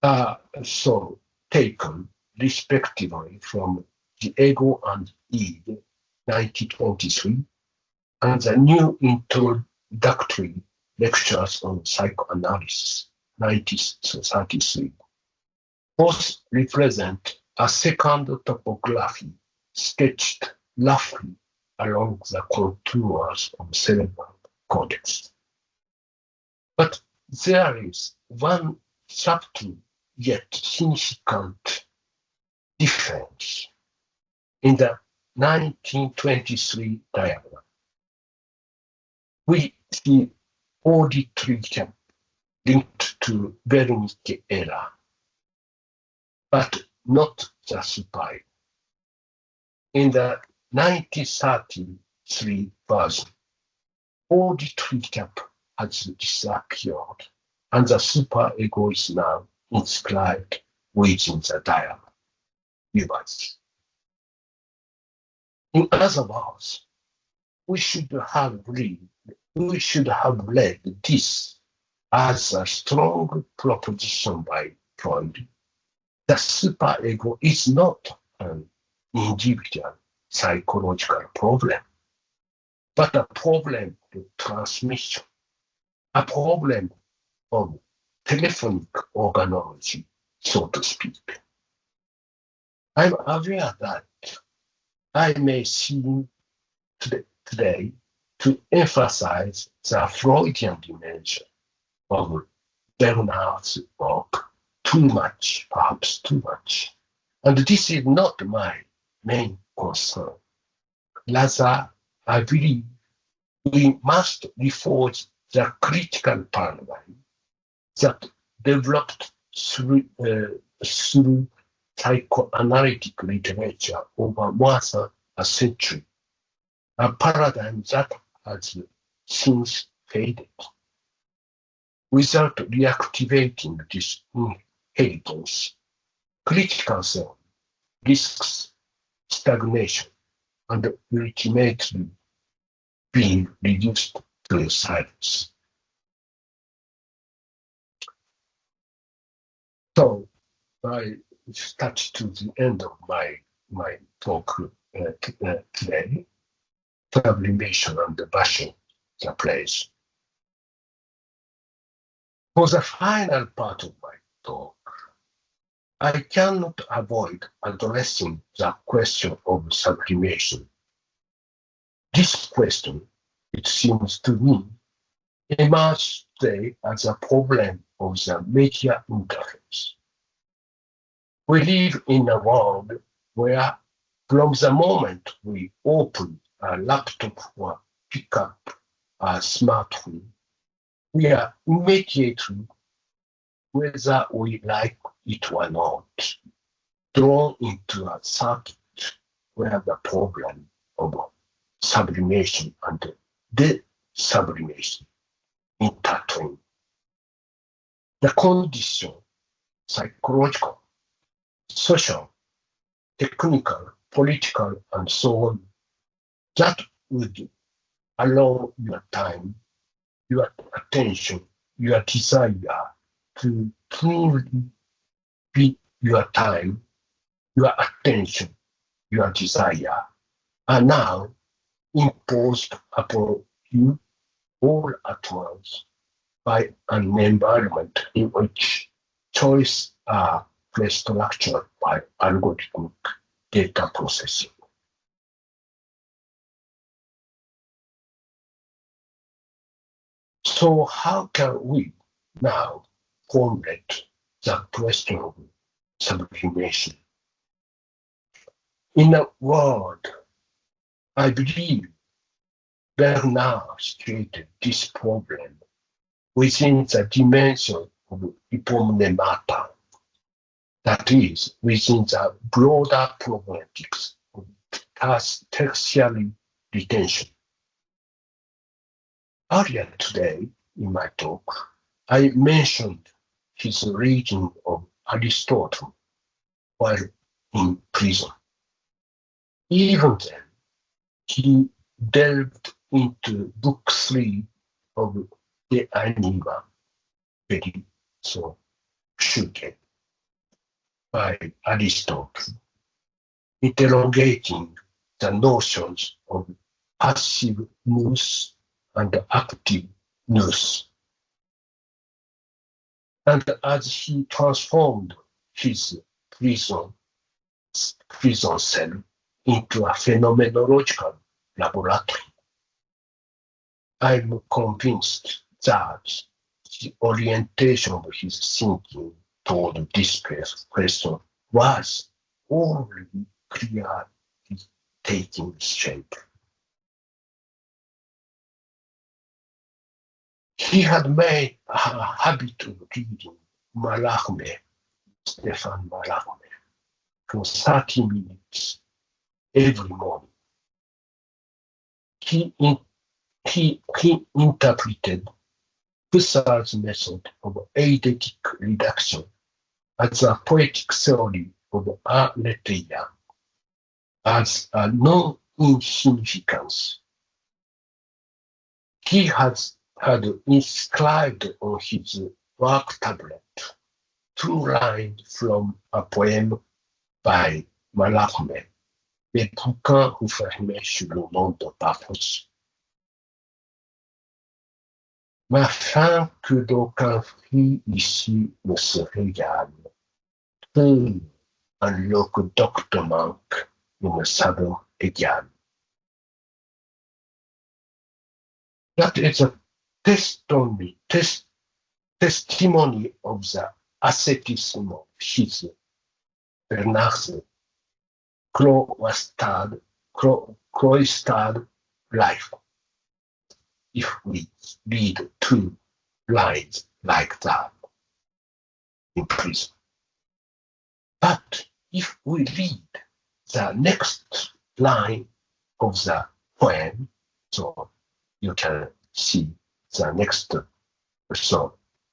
are so taken respectively from The Ego and Id, 1923, and the New Introductory Lectures on Psychoanalysis, 1933. Both represent a second topography sketched roughly along the contours of cerebral cortex. But there is one subtle yet significant difference. In the 1923 diagram, we see auditory cap linked to Wernicke error, but not the superego. In the 1933 version, auditory cap has disappeared, and the superego is now inscribed within the diagram. In other words, we should have read this as a strong proposition by Freud. The superego is not an individual psychological problem, but a problem of transmission, a problem of telephonic organology, so to speak. I'm aware that I may seem today to emphasize the Freudian dimension of Bernard's work too much, perhaps too much. And this is not my main concern. Rather, I believe we must reforge the critical paradigm that developed through psychoanalytic literature over more than a century, a paradigm that has since faded. Without reactivating this inheritance, critical theory risks stagnation and ultimately being reduced to silence. So I touch to the end of my my talk today, sublimation and bashing the place. For the final part of my talk, I cannot avoid addressing the question of sublimation. This question, it seems to me, emerged today as a problem of the media interface. We live in a world where, from the moment we open a laptop or pick up a smartphone, we are immediately, whether we like it or not, drawn into a circuit where the problem of sublimation and de-sublimation intertwine. The condition, psychological, social, technical, political, and so on, that would allow your time, your attention, your desire to truly be your time, your attention, your desire, are now imposed upon you all at once by an environment in which choices are pre-structured by algorithmic data processing. So how can we now formulate the question of sublimation? In a word, I believe Bernard stated this problem within the dimension of hypomnemata, that is, within the broader problematics of tertiary retention. Earlier today, in my talk, I mentioned his reading of Aristotle while in prison. Even then, he delved into book 3 of De Anima, peril, so psyche, by Aristotle, interrogating the notions of passive nous and active nous. And as he transformed his prison cell into a phenomenological laboratory, I'm convinced that the orientation of his thinking toward this question was already clearly taking shape. He had made a habit of reading Mallarmé, Stéphane Mallarmé, for 30 minutes every morning. He interpreted Husserl's method of eidetic reduction as a poetic theory of aletheia, as a non-insignificance. He had inscribed on his work tablet 2 lines from a poem by Mallarmé, Les bouquins refermés sur le monde parfait. Ma faim que d'aucun fruit ici ne se régale, seul un loque docte manque une saveur égale. That is a testimony of the asceticism of his Bernard cloistered life. If we read 2 lines like that in prison. But if we read the next line of the poem, so you can see the next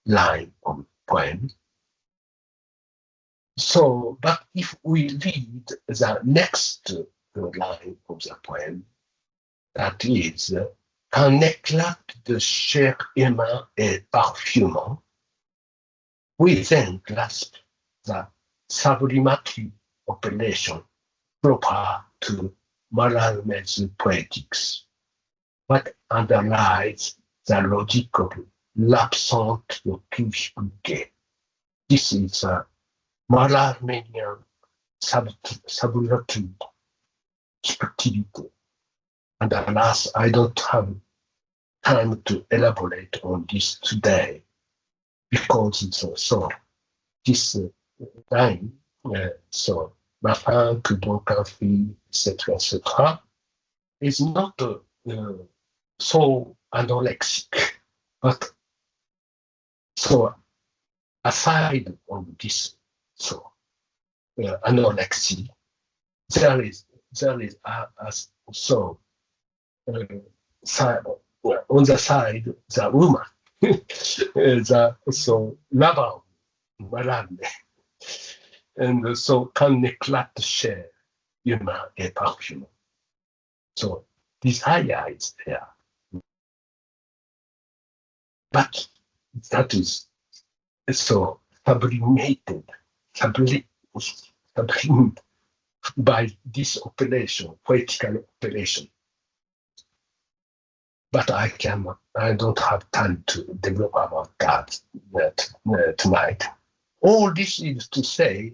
line of poem. So, but if we read the next line of the poem, that is, qu'un éclat de chair aimant et parfumant, we then grasp the sublimatory operation proper to Mallarmé's poetics. What underlies the logic of l'absente de difficulté? This is a Mallarménian subtlety, subtlety. And alas, I don't have time to elaborate on this today because this line, ma fin que donc un fille, etc., is not so anorexic, but so aside of this anorexia, there is on the side the woman, the lover of Mallarmé, and so can neglect share human et parfum. So desire is there, but that is so sublimated by this operation, poetical operation. But I don't have time to develop about that tonight. All this is to say,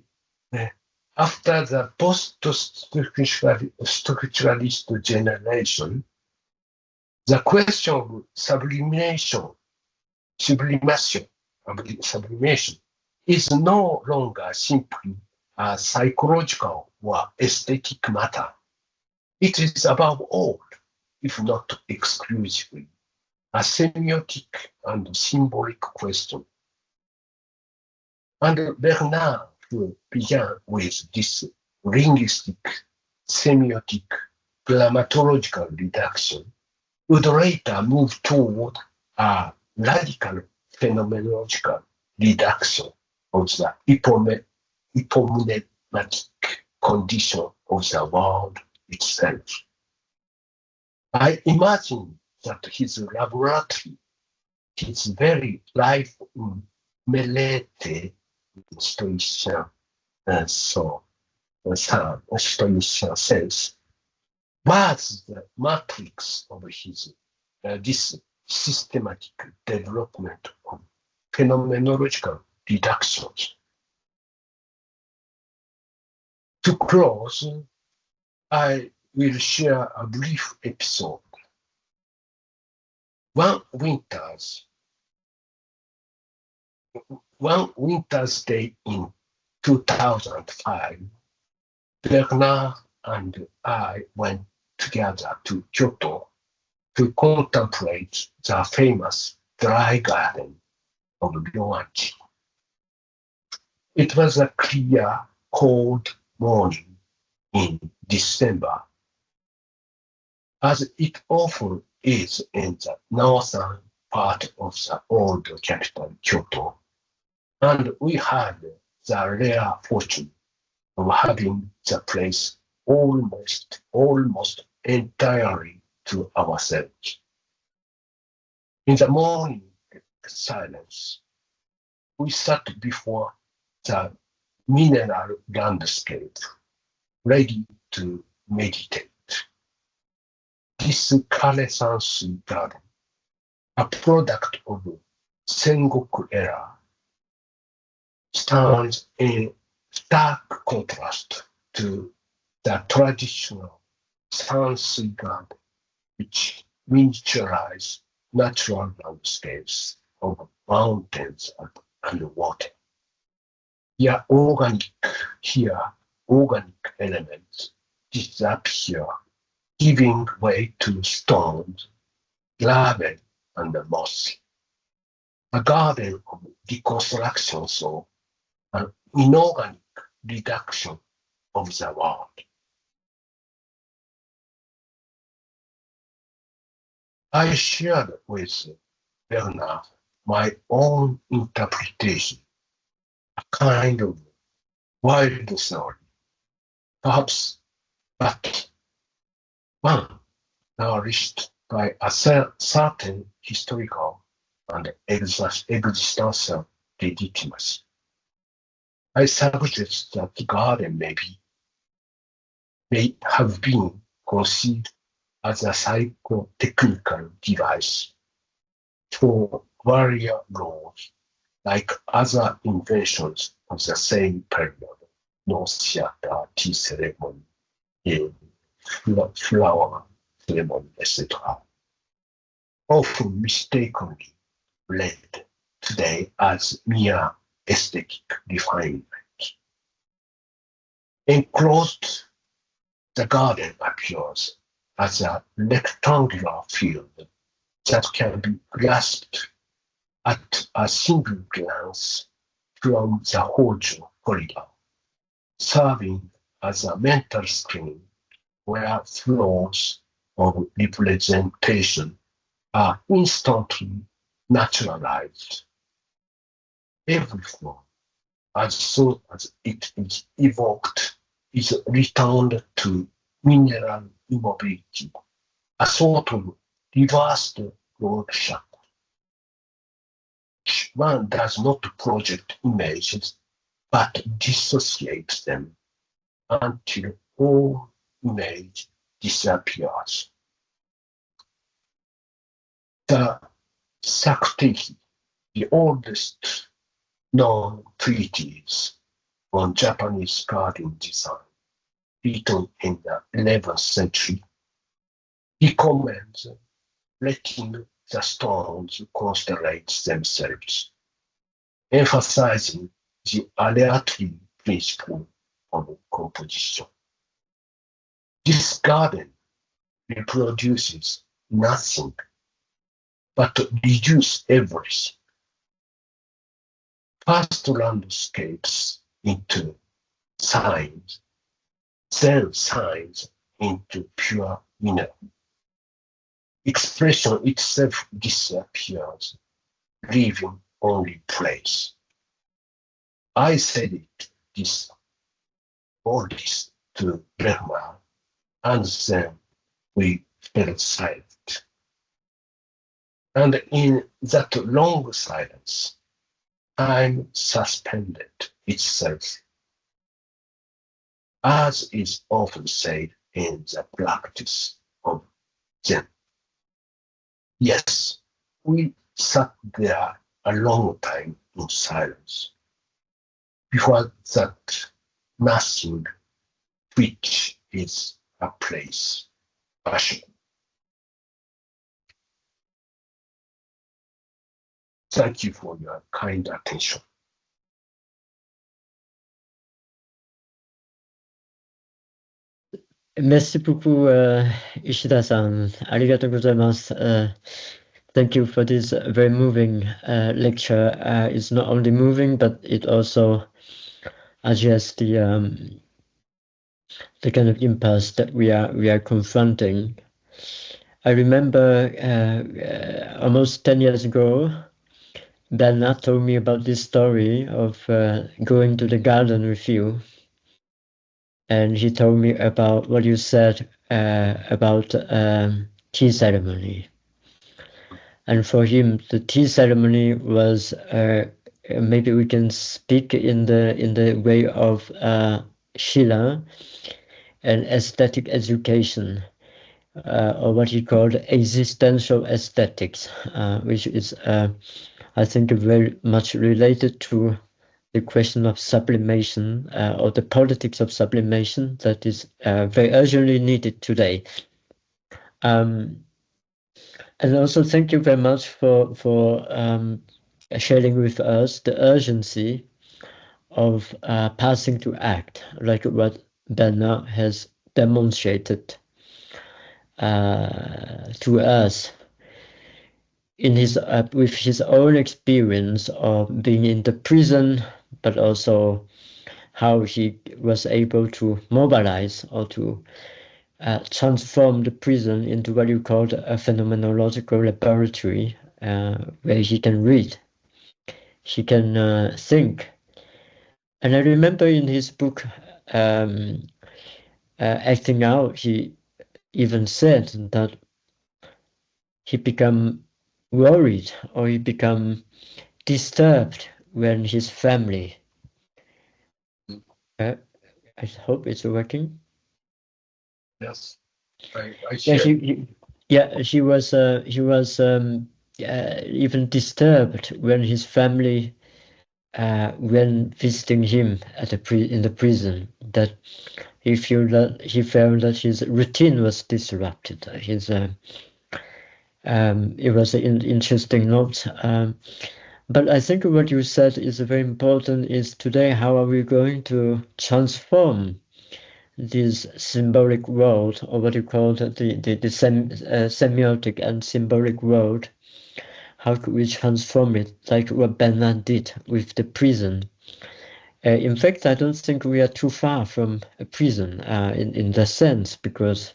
after the post-structuralist generation, the question of sublimation is no longer simply a psychological or aesthetic matter. It is above all, if not exclusively, a semiotic and symbolic question. And Bernard, who began with this linguistic, semiotic, grammatological reduction, would later move toward a radical phenomenological reduction of the hypomnematic condition of the world itself. I imagine that his laboratory, his very life in Melete, stoicien, stoicien sense, was the matrix of his this systematic development of phenomenological reductions. To close, I will share a brief episode. One winter's day in 2005, Bernard and I went together to Kyoto to contemplate the famous dry garden of Ryoanji. It was a clear, cold morning in December, as it often is in the northern part of the old capital, Kyoto, and we had the rare fortune of having the place almost entirely to ourselves. In the morning silence, we sat before the mineral landscape, ready to meditate. This Kare-san's garden, a product of Sengoku era, stands in stark contrast to the traditional Sansui garden, which miniaturize natural landscapes of mountains and water. Here, organic elements disappear, giving way to stones, gravel, and moss. A garden of deconstruction, so an inorganic reduction of the world. I shared with Bernard my own interpretation, a kind of wild story, perhaps, but one nourished by a certain historical and existential legitimacy. I suggest that the garden may be they have been conceived as a psychotechnical device for various roles, like other inventions of the same period, no theater, tea ceremony, flower ceremony, etc., often mistakenly read today as mere aesthetic refinement. Enclosed, the garden appears as a rectangular field that can be grasped at a single glance from the Hojo corridor, serving as a mental screen where flows of representation are instantly naturalized. Every form, as soon as it is evoked, is returned to mineral immobility, a sort of reversed Rorschach. One does not project images, but dissociates them until all image disappears. The Sakuteiki, the oldest known treatise on Japanese garden design, written in the 11th century, recommends letting the stones constellate themselves, emphasizing the aleatory principle of composition. This garden reproduces nothing but reduces everything. First landscapes into signs, then signs into pure mineral. Expression itself disappears, leaving only place. I said all this to Bernard, and then we fell silent. And in that long silence, time suspended itself, as is often said in the practice of Zen. Yes, we sat there a long time in silence, before that nothing which is a place, passion. Thank you for your kind attention. Merci beaucoup, Ishida-san. ありがとうございます。Thank you for this very moving lecture. It's not only moving, but it also adjusts the kind of impasse that we are confronting. I remember almost 10 years ago, Bernard told me about this story of going to the garden with you. And he told me about what you said about tea ceremony. And for him, the tea ceremony was maybe we can speak in the way of Schiller, an aesthetic education, or what he called existential aesthetics, which is, I think, very much related to the question of sublimation, or the politics of sublimation that is very urgently needed today. And also thank you very much for sharing with us the urgency of passing to act, like what Bernard has demonstrated to us in his with his own experience of being in the prison, but also how he was able to mobilize or to transform the prison into what you called a phenomenological laboratory, where he can read, he can think. And I remember in his book, Acting Out, he even said that he became worried or he became disturbed when his family, I hope it's working. Yes, I Yeah, share. he was even disturbed when his family when visiting him at in the prison, that he felt that his routine was disrupted. It was an interesting note. But I think what you said is very important. Is today how are we going to transform this symbolic world, or what you call the semiotic and symbolic world? How could we transform it, like what Bernard did with the prison? In fact, I don't think we are too far from a prison in that sense, because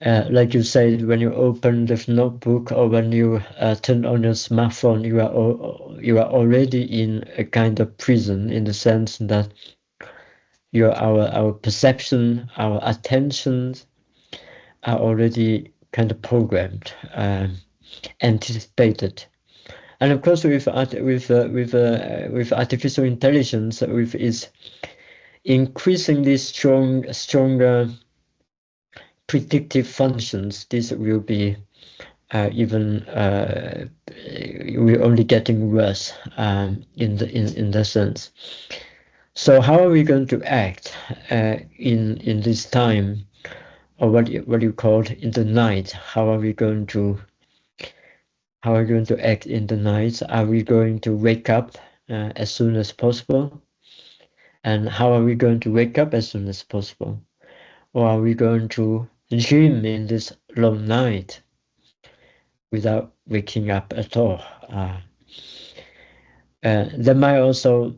like you said, when you open the notebook or when you turn on your smartphone, you are already in a kind of prison, in the sense that our perception, our attentions are already kind of programmed, anticipated. And of course, with artificial intelligence, with its increasingly stronger predictive functions, this will be we're only getting worse in the sense. So how are we going to act in this time, or what you call in the night? How are we going to act in the night? Are we going to wake up as soon as possible? And how are we going to wake up as soon as possible? Or are we going to dream in this long night without waking up at all? That might also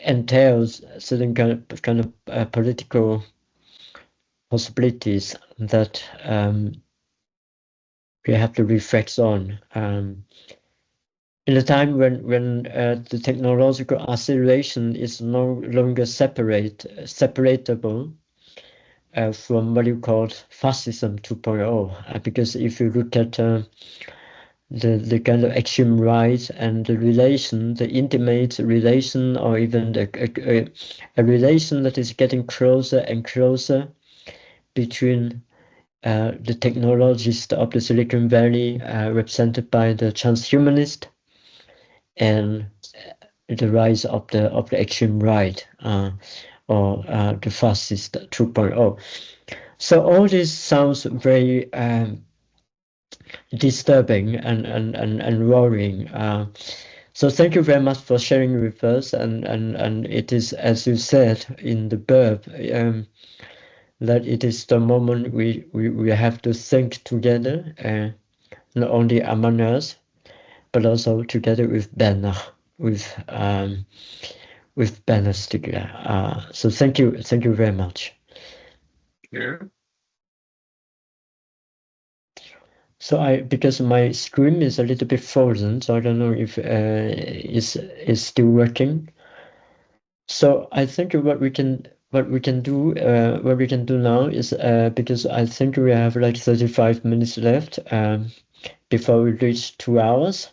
entails certain kind of political possibilities that we have to reflect on. In a time when the technological acceleration is no longer separatable from what you call fascism 2.0, because if you look at the kind of extreme right and the relation, the intimate relation, or even a relation that is getting closer and closer between the technologists of the Silicon Valley, represented by the transhumanist, and the rise of the extreme right, or the fascist 2.0. So all this sounds very disturbing and worrying. So thank you very much for sharing with us. And it is, as you said in the verb, that it is the moment we have to think together, not only among us, but also together with Bernard, with Bernard Stiegler. So thank you very much. Yeah. So because my screen is a little bit frozen, so I don't know if is still working. So I think what we can do now is, because I think we have like 35 minutes left before we reach 2 hours.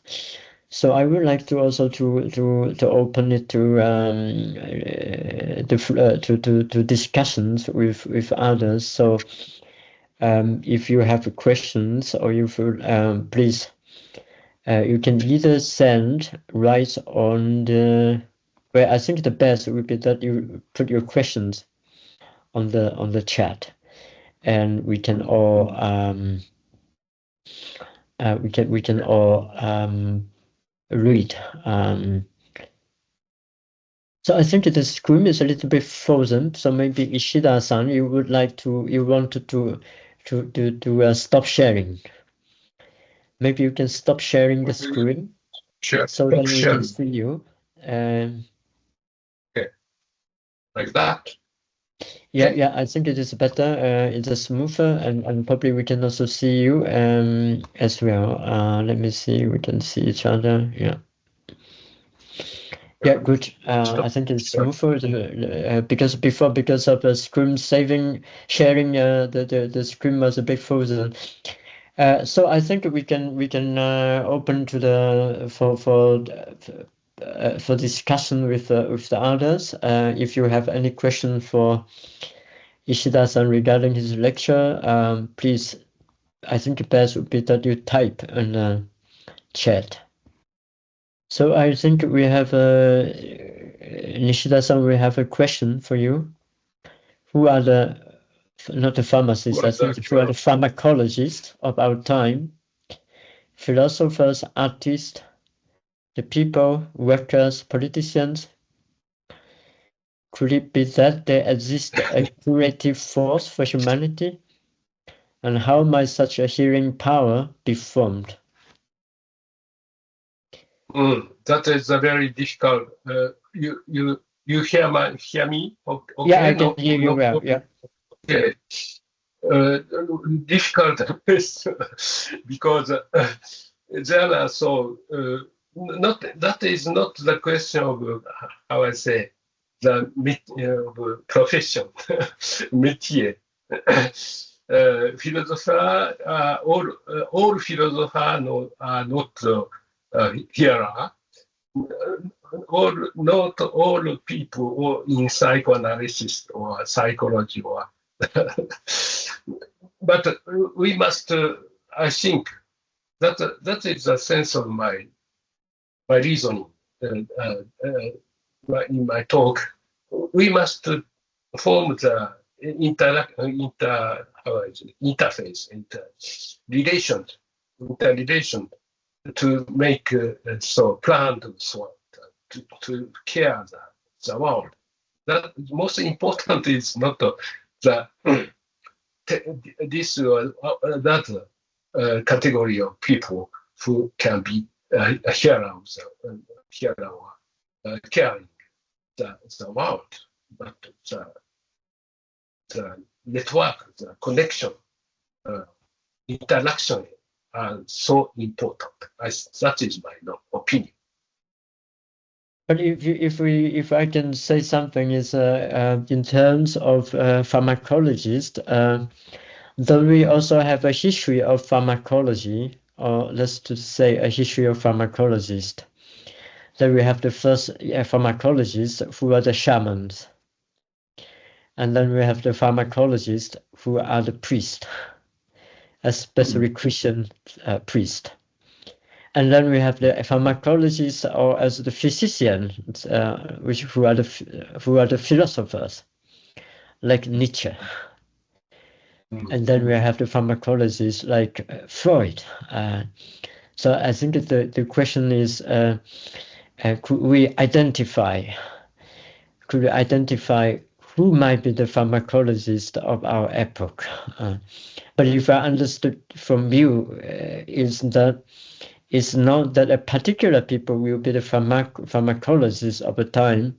So I would like to also to open it to discussions with others. So if you have questions, or you please, you can either send right on the. Well, I think the best would be that you put your questions on the chat, and we can all we can all read. So I think the screen is a little bit frozen. So maybe Ishida-san, you wanted to stop sharing. Maybe you can stop sharing the screen. Sure. So then we can see you. Okay. Like that. Yeah, I think it is better. It's a smoother, and probably we can also see you as well. Let me see. We can see each other. Yeah. Yeah, good. I think it's smoother because before, because of the screen sharing, the screen was a bit frozen. So I think we can open to the for discussion with the others. If you have any question for Ishida-san regarding his lecture, please, I think best would be that you type in the chat. So I think we have Nishida-san, we have a question for you. Who are not the pharmacists, I think who are the pharmacologists of our time? Philosophers, artists, the people, workers, politicians. Could it be that there exists a curative force for humanity? And how might such a healing power be formed? That is a very difficult. You hear me? Okay, yeah, I can hear you well. Yeah. Okay. Difficult because there are so not that is not the question of how I say the profession métier. Philosophers all philosophers are not here. Not all people in psychoanalysis or psychology or but we must I think that is the sense of my reasoning in my talk. We must form the interface, interrelation to make plan to care the world. That most important is not this that category of people who can be a hero caring the world, but the network, the connection, interaction are so important. That is my opinion. But if I can say something is in terms of pharmacologists, then we also have a history of pharmacology, or let's just say a history of pharmacologists. Then we have the first pharmacologists who are the shamans, and then we have the pharmacologists who are the priests, especially Christian priests. And then we have the pharmacologists, or as the physicians, who are the philosophers, like Nietzsche. And then we have the pharmacologists like Freud. So I think the question is, could we identify who might be the pharmacologist of our epoch? But if I understood from you, it's not that a particular people will be the pharmacologist of a time,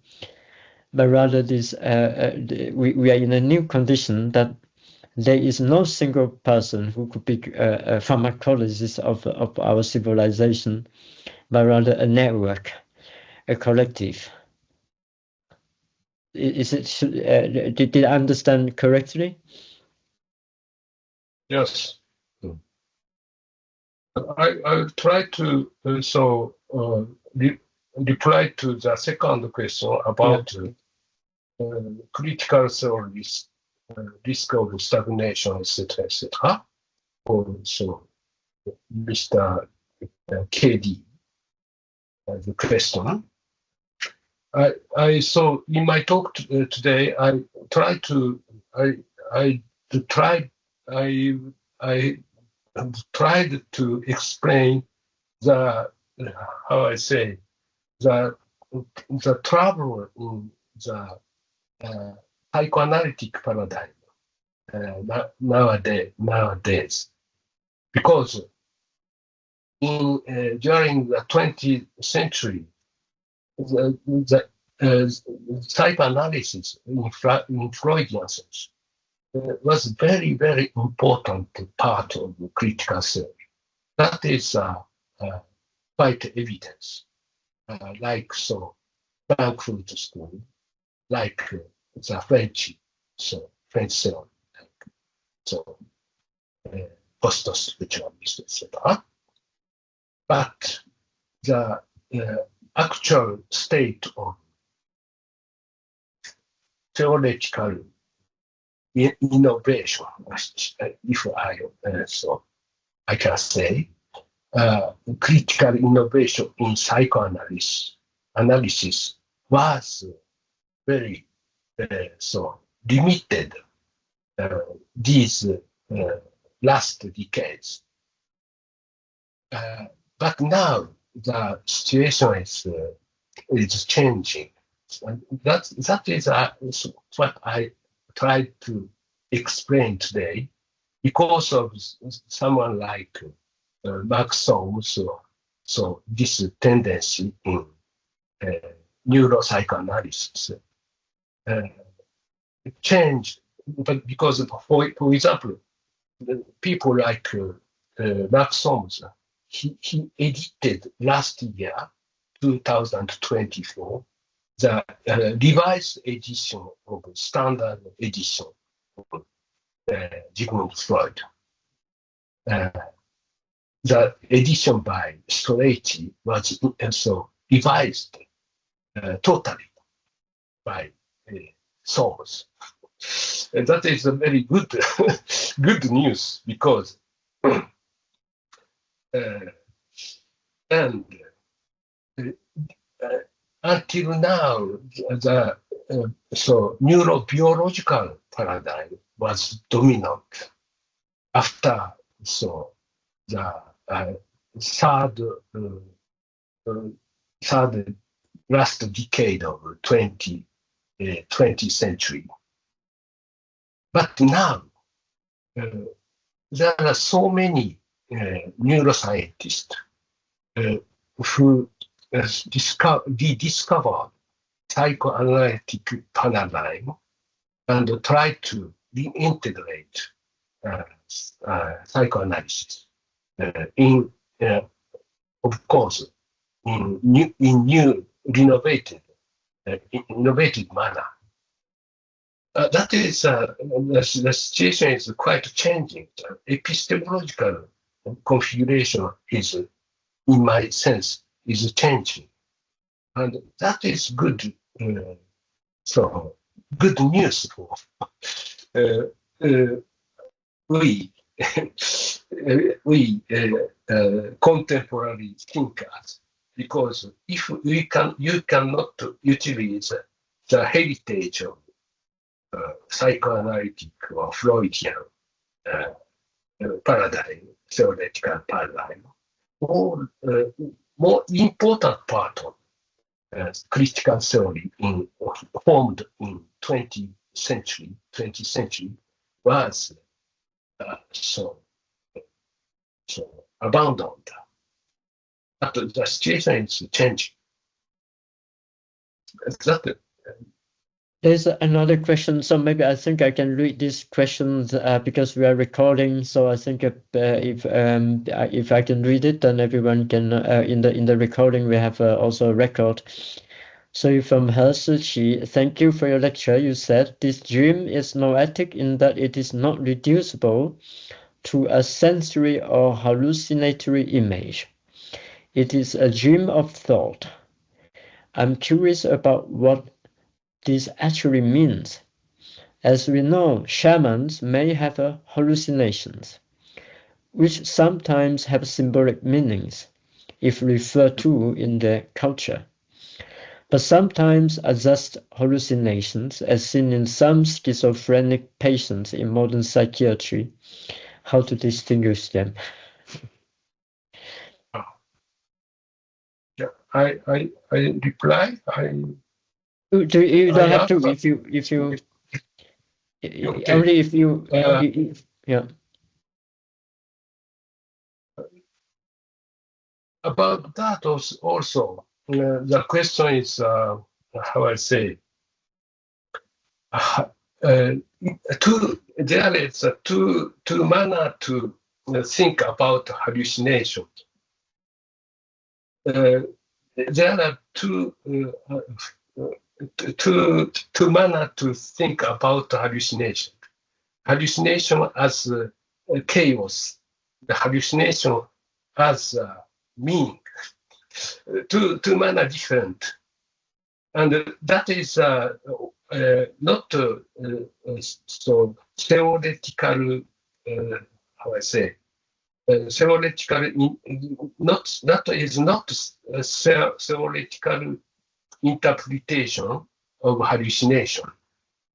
but rather we are in a new condition that there is no single person who could be a pharmacologist of our civilization, but rather a network, a collective. Did I understand correctly? Yes. I'll try to reply to the second question about critical theories, risk of stagnation, etc., etc. Also, Mr. KD, the question. I so in my talk today, I tried to explain the trouble in the psychoanalytic paradigm nowadays, because during the 20th century, the psychoanalysis in Freudian sense was very, very important part of the critical theory. That is quite evidence. Like Frankfurt School, like the French theory, post-structuralist, etc. But the actual state of theoretical innovation, if I can say, critical innovation in psychoanalysis was very limited these last decades. But now the situation is changing. That is what I tried to explain today, because of someone like Mark Solms, so this tendency in neuropsychoanalysis changed, but because of, for example, people like Mark Solms, he edited last year, 2024, the revised edition of standard edition of Sigmund Freud. The edition by Strachey was also revised totally by Solms. And that is a very good good news, because and until now, the neurobiological paradigm was dominant. After the third last decade of 20th century. But now there are so many neuroscientists who rediscovered psychoanalytic paradigm and try to reintegrate psychoanalysis in, of course, in new innovative manner. That is the situation is quite changing. The epistemological configuration is, in my sense, is changing, and that is good. Good news for we contemporary thinkers, because if you cannot utilize the heritage of psychoanalytic or Freudian paradigm, theoretical paradigm, more important part of critical theory formed in 20th century was abandoned. But the situation is changing. There's another question, so maybe I think I can read these questions because we are recording. So I think if I can read it, then everyone can. In the recording, we have also a record. So from Helsuchi, thank you for your lecture. You said this dream is noetic in that it is not reducible to a sensory or hallucinatory image. It is a dream of thought. I'm curious about what this actually means. As we know, shamans may have hallucinations, which sometimes have symbolic meanings, if referred to in their culture. But sometimes are just hallucinations, as seen in some schizophrenic patients in modern psychiatry. How to distinguish them? Yeah, I reply. You don't have to if you okay. Only if you yeah. About that also the question is how I say there is two manner to think about hallucination. There are two manner to think about hallucination. Hallucination as chaos. The hallucination as meaning. Two manner different. And that is not so theoretical, how I say, theoretical, not that is not a theoretical interpretation of hallucination,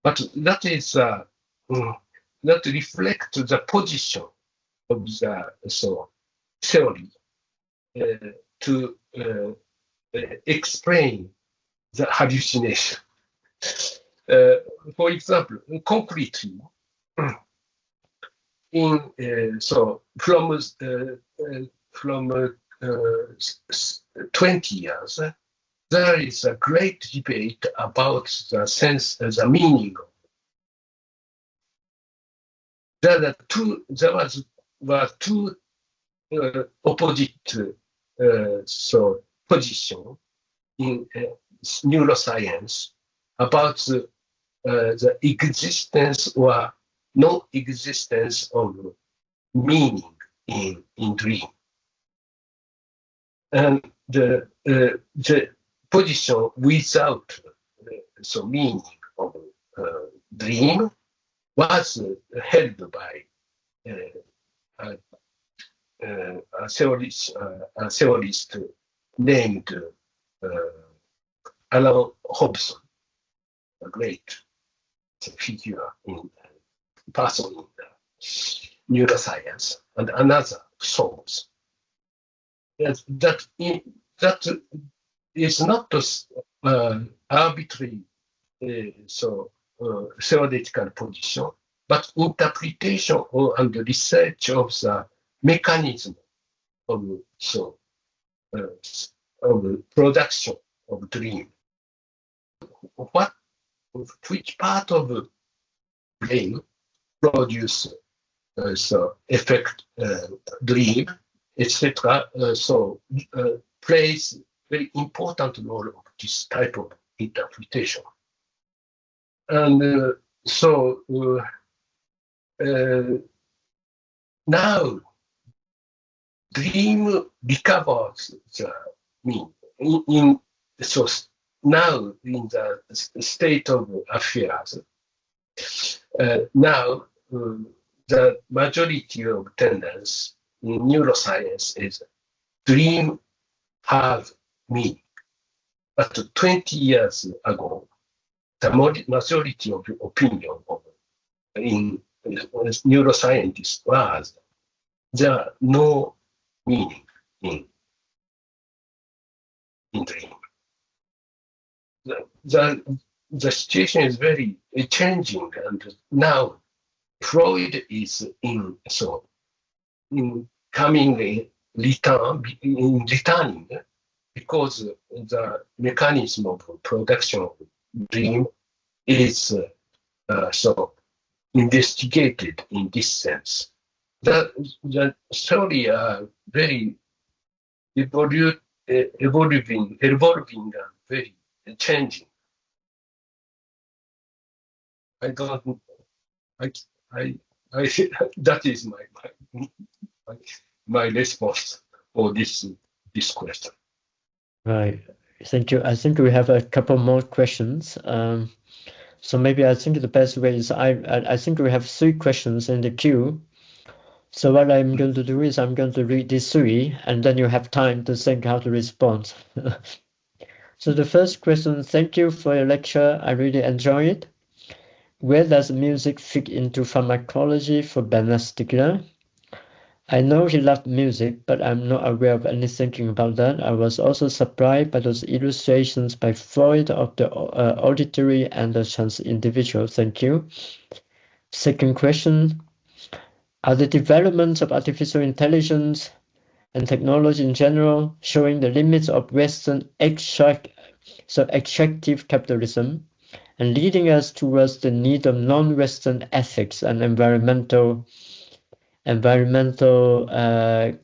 but that is that reflects the position of the theory to explain the hallucination. For example, concretely, from 20 years, there is a great debate about the sense, the meaning. There were two opposite position in neuroscience about the existence or non-existence of meaning in dream. And the position without meaning of dream was held by a theorist named Alan Hobson, a great figure in person in neuroscience, and another source. That is not arbitrary theoretical position, but interpretation and research of the mechanism of production of dream. Which part of brain produce effect, dream, etc. Plays very important role of this type of interpretation. And now dream recovers the meaning. Now in the state of affairs, now the majority of tendency in neuroscience is dream have meaning. But 20 years ago, the majority of the opinion in neuroscientists was there are no meaning in dream. The situation is very changing, and now Freud is in returning because the mechanism of production of dream is investigated in this sense. The theory are very evolving and very changing. That is my response for this question. Right. Thank you. I think we have a couple more questions. So maybe I think the best way is I think we have 3 questions in the queue. So what I'm going to do is I'm going to read these 3, and then you have time to think how to respond. So the first question: thank you for your lecture. I really enjoy it. Where does music fit into pharmacology for Bernard Stiegler? I know he loved music, but I'm not aware of any thinking about that. I was also surprised by those illustrations by Freud of the auditory and the trans individual. Thank you. Second question: are the developments of artificial intelligence and technology in general showing the limits of Western extractive capitalism and leading us towards the need of non-Western ethics and environmental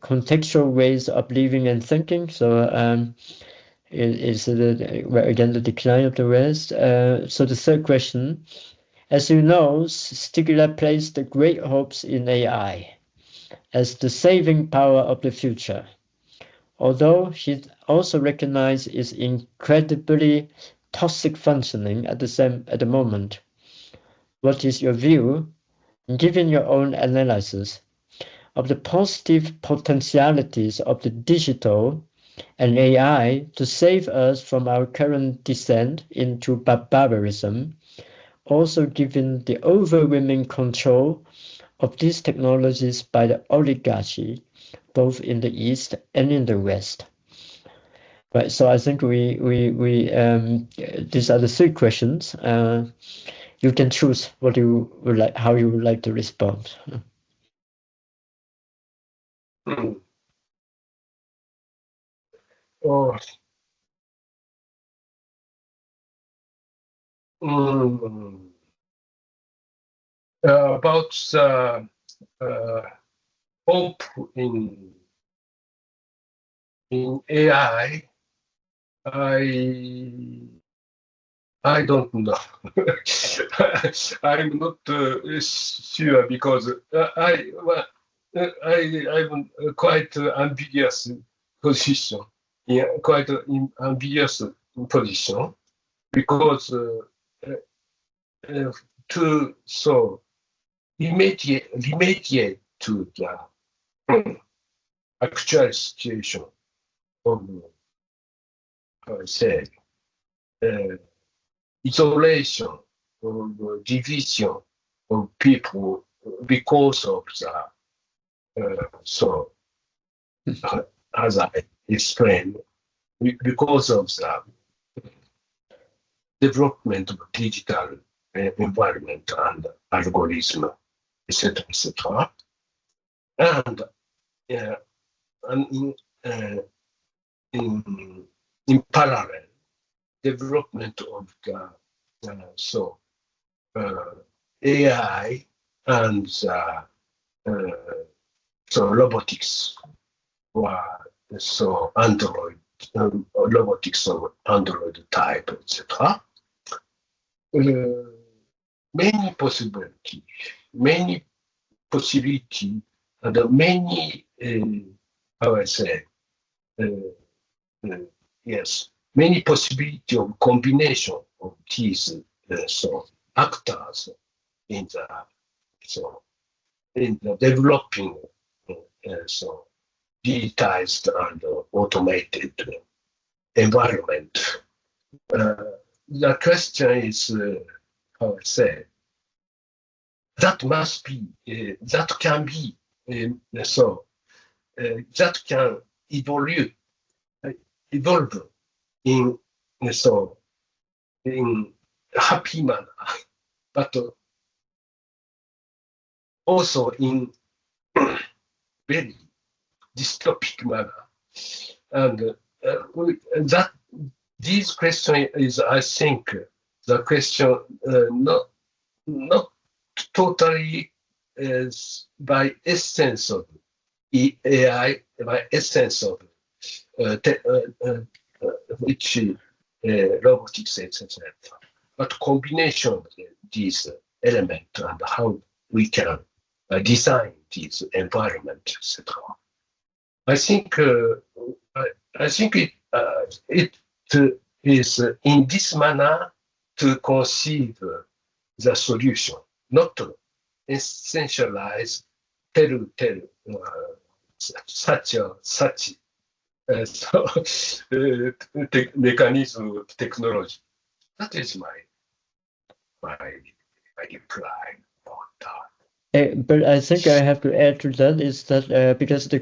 contextual ways of living and thinking? So is again the decline of the West. So the third question: as you know, Stiegler placed great hopes in AI as the saving power of the future, although he also recognized its incredibly toxic functioning at the moment. What is your view, given your own analysis, of the positive potentialities of the digital and AI to save us from our current descent into barbarism, also given the overwhelming control of these technologies by the oligarchy, both in the East and in the West? Right, so I think these are the three questions. You can choose what you would like, how you would like to respond. Oh. About the hope in AI, I don't know. I'm not sure because I'm quite ambiguous position. Yeah, quite ambiguous position because to remediate to the actual situation of say isolation or division of people because of the as I explained, because of the development of digital environment and algorithm, etc., etc., and in parallel, development of the AI and robotics, or Android, robotics of Android type, etc. Many possibilities, and many, how I say, yes, many possibility of combination of these actors in the developing digitized and automated environment. The question is, how I say, that must be, that can be, that can evolve in in happy manner, but also in very dystopic manner, and that this question is, I think, the question not totally by essence of AI, by essence of which robotics, etc., but combination of these elements and how we can design this environment, etc. I think it is in this manner to conceive the solution, not to essentialize, tell such mechanism of technology. That is my reply about that. But I think I have to add to that is that because the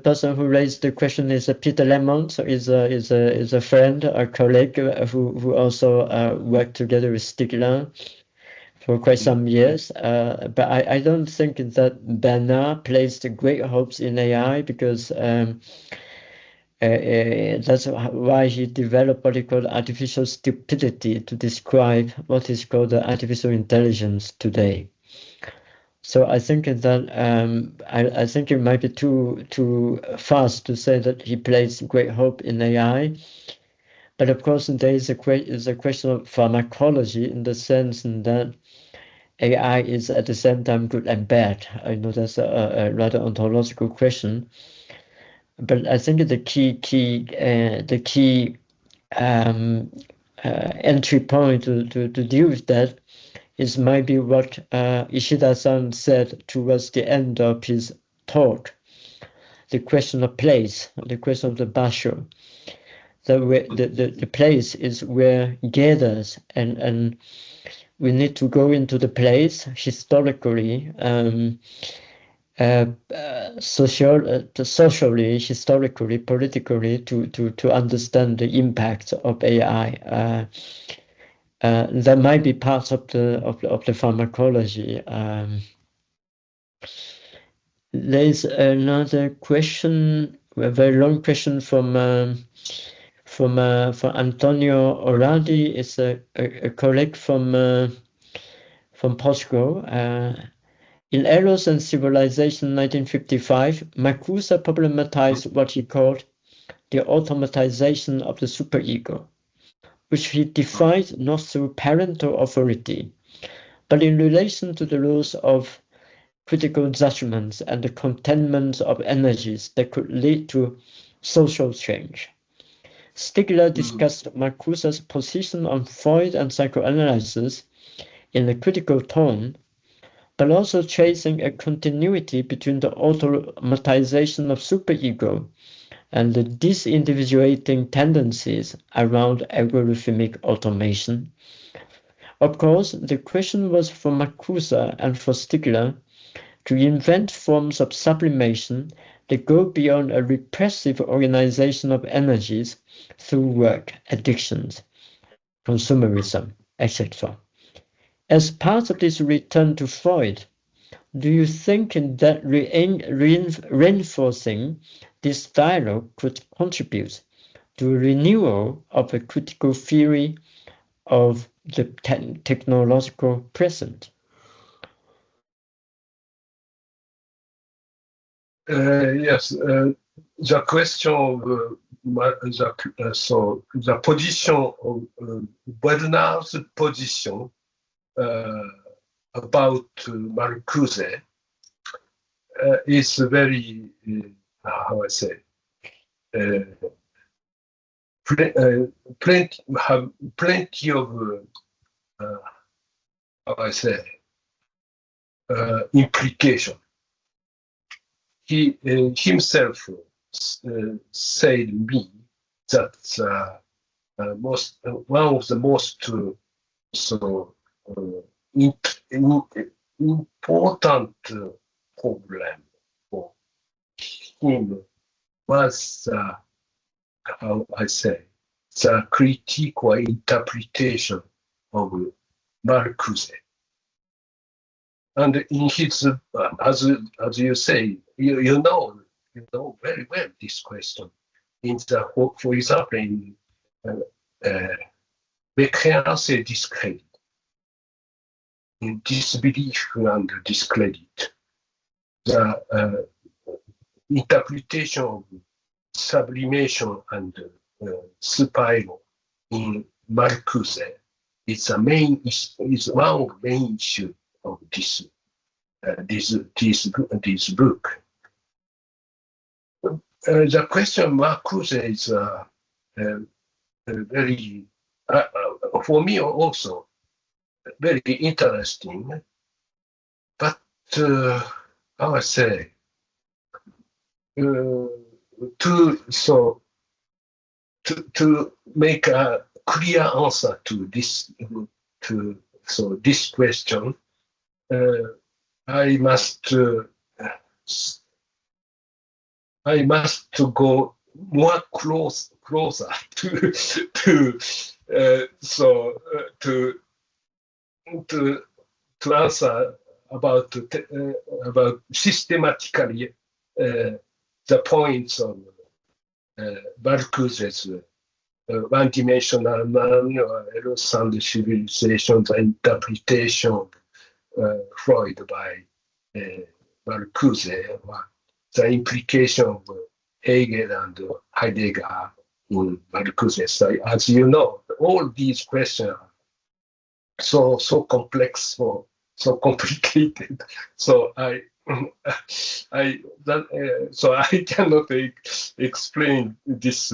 person who raised the question is Peter Lemon, so is a friend, a colleague who also worked together with Stiegler for quite some years. But I don't think that Bernard placed great hopes in AI because that's why he developed what he called artificial stupidity to describe what is called the artificial intelligence today. So I think that I think it might be too fast to say that he placed great hope in AI. But of course, there is a question of pharmacology in the sense that AI is at the same time good and bad. I know that's a rather ontological question. But I think the key entry point to deal with that is maybe what Ishida-san said towards the end of his talk, the question of place, the question of the basho. The place is where gathers, and we need to go into the place historically, socially, historically, politically, to understand the impact of AI. That might be parts of the pharmacology. There's another question, a very long question from Antonio Oradi. It's a colleague from Portugal. In Eros and Civilization, 1955, Marcuse problematized what he called the automatization of the superego, which he defined not through parental authority, but in relation to the rules of critical judgments and the containment of energies that could lead to social change. Stiegler discussed Marcuse's position on Freud and psychoanalysis in a critical tone, but also tracing a continuity between the automatization of superego and the disindividuating tendencies around algorithmic automation. Of course, the question was for Marcuse and for Stiegler to invent forms of sublimation that go beyond a repressive organization of energies through work, addictions, consumerism, etc. As part of this return to Freud, do you think that reinforcing this dialogue could contribute to a renewal of a critical theory of the technological present? Yes, the question of the position of Bernard's position about Marcuse is very, how I say, plenty of, how I say, implication. He himself said me that one of the most important problem for him was how I say the critical interpretation of Marcuse. And in his, as you say, you know very well this question. In the, for example, in Becquerel discredit, in disbelief and discredit, the interpretation of sublimation and superego in Marcuse is one of the main issues of this book. The question of Marcuse is very, for me also, very interesting. But how I say, to make a clear answer to this question, I must go more closer to answer about systematically the points of Marcuse's one-dimensional man, Eros and civilization, the interpretation of Freud by Marcuse, the implication of Hegel and Heidegger in Marcuse. So, as you know, all these questions are so complex, so complicated. So I cannot explain this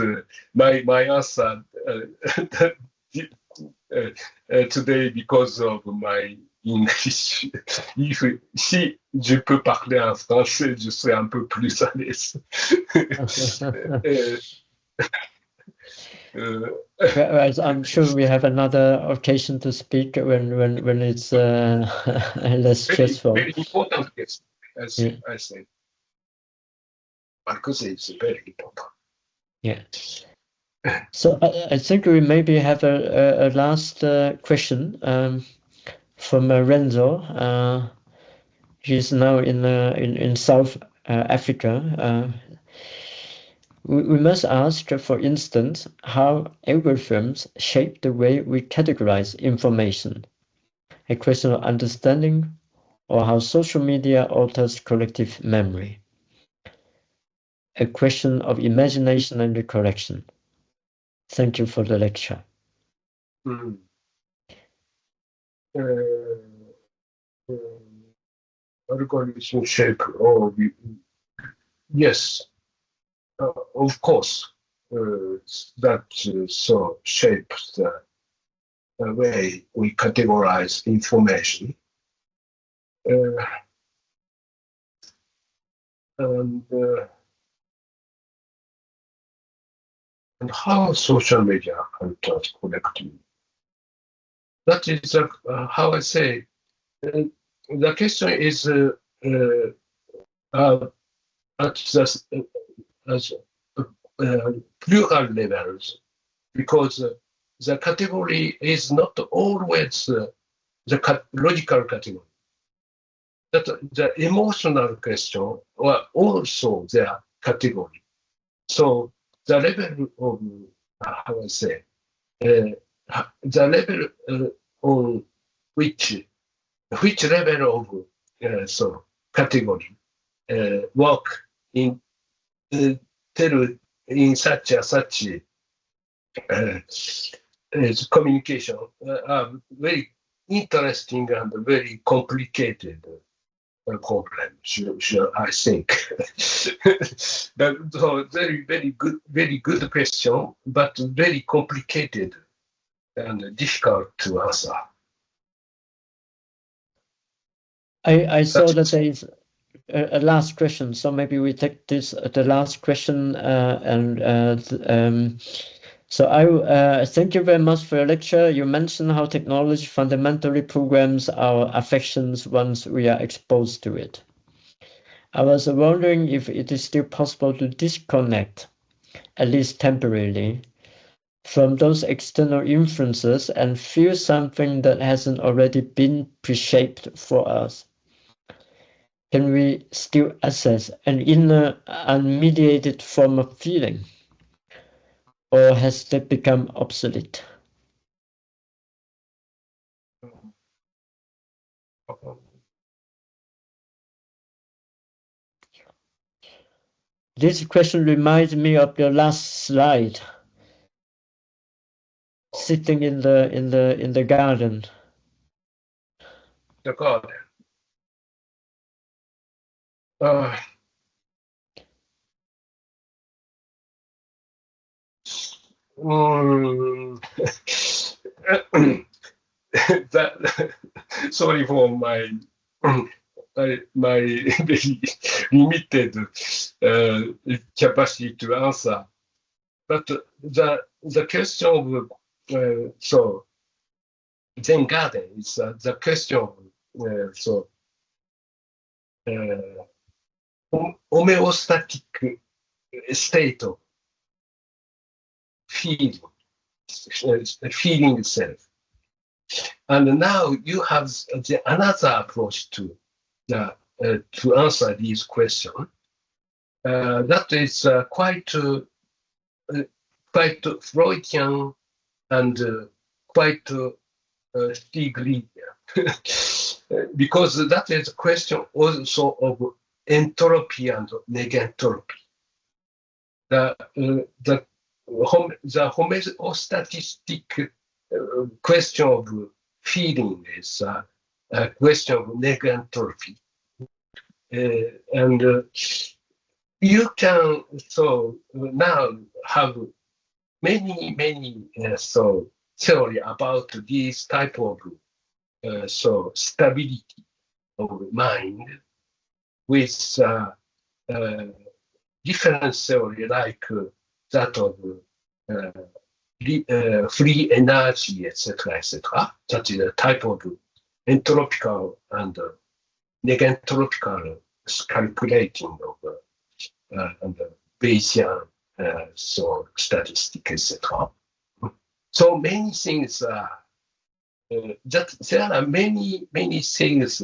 my answer today because of my English. Si je peux parler en français, je serai un peu plus à l'aise. Whereas I'm sure we have another occasion to speak when it's less stressful. Very important question, as I said. Because it's very important. Yeah. So I think we maybe have a last question from Renzo. He's now in South Africa. We must ask, for instance, how algorithms shape the way we categorize information, a question of understanding, or how social media alters collective memory, a question of imagination and recollection. Thank you for the lecture. Algorithm shape, yes. Of course, that so shapes the way we categorize information, and how social media alters collective. That is how I say. The question is at the as plural levels, because the category is not always the logical category. That the emotional question or also their category. So the level of how I say the level on which level of so category work in tell in such communication are very interesting and very complicated problem. I think so very good question, but very complicated and difficult to answer. I saw that there is a last question, so maybe we take this the last question so I thank you very much for your lecture. You mentioned how technology fundamentally programs our affections once we are exposed to it. I was wondering if it is still possible to disconnect, at least temporarily, from those external influences and feel something that hasn't already been pre-shaped for us. Can we still access an inner unmediated form of feeling? Or has that become obsolete? This question reminds me of your last slide. Sitting in the garden. The garden. That, sorry for my very limited capacity to answer, but the question of so Zen garden is the question of homeostatic state of feeling itself. And now you have another approach to answer these questions. That is quite Freudian and quite Stiegler, because that is a question also of entropy and negentropy. The homeostatic question of feeling is a question of negentropy, and you can so now have many theory about these type of stability of mind with different theory like that of free energy, etc., etc. That is a type of entropical and negentropical calculating of and Bayesian statistics, etc. So many things that there are many things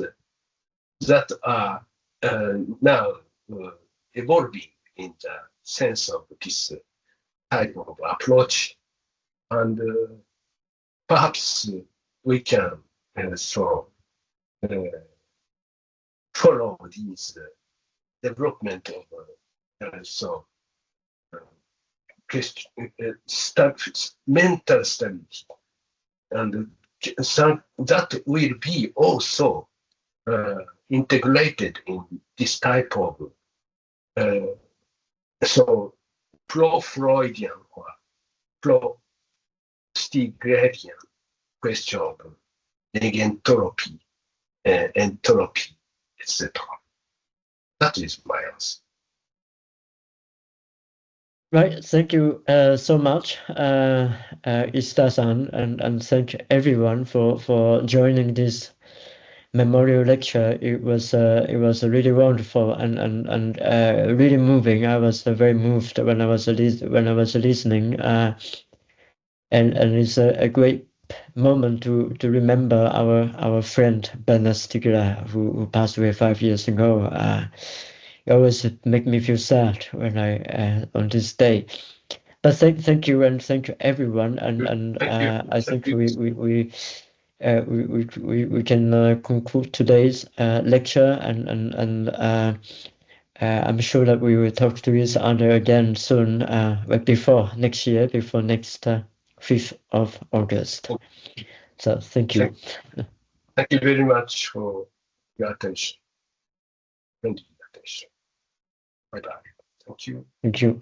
that are now evolving in the sense of this type of approach, and perhaps we can follow these development of mental stability, and that will be also integrated in this type of pro-Freudian or pro-Stieglerian question of negentropy, entropy, etc. That is my answer. Right, thank you so much, Ishida-san, and thank everyone for joining this memorial lecture. It was really wonderful and really moving. I was very moved when I was listening, and it's a great moment to remember our friend Bernard Stiegler, who passed away 5 years ago. It always make me feel sad when I on this day. But thank you, and thank you everyone, and I think we can conclude today's lecture, and I'm sure that we will talk to each other again soon, but before next 5th of August. So thank you. Thank you very much for your attention. Thank you. Bye-bye. Thank you. Thank you.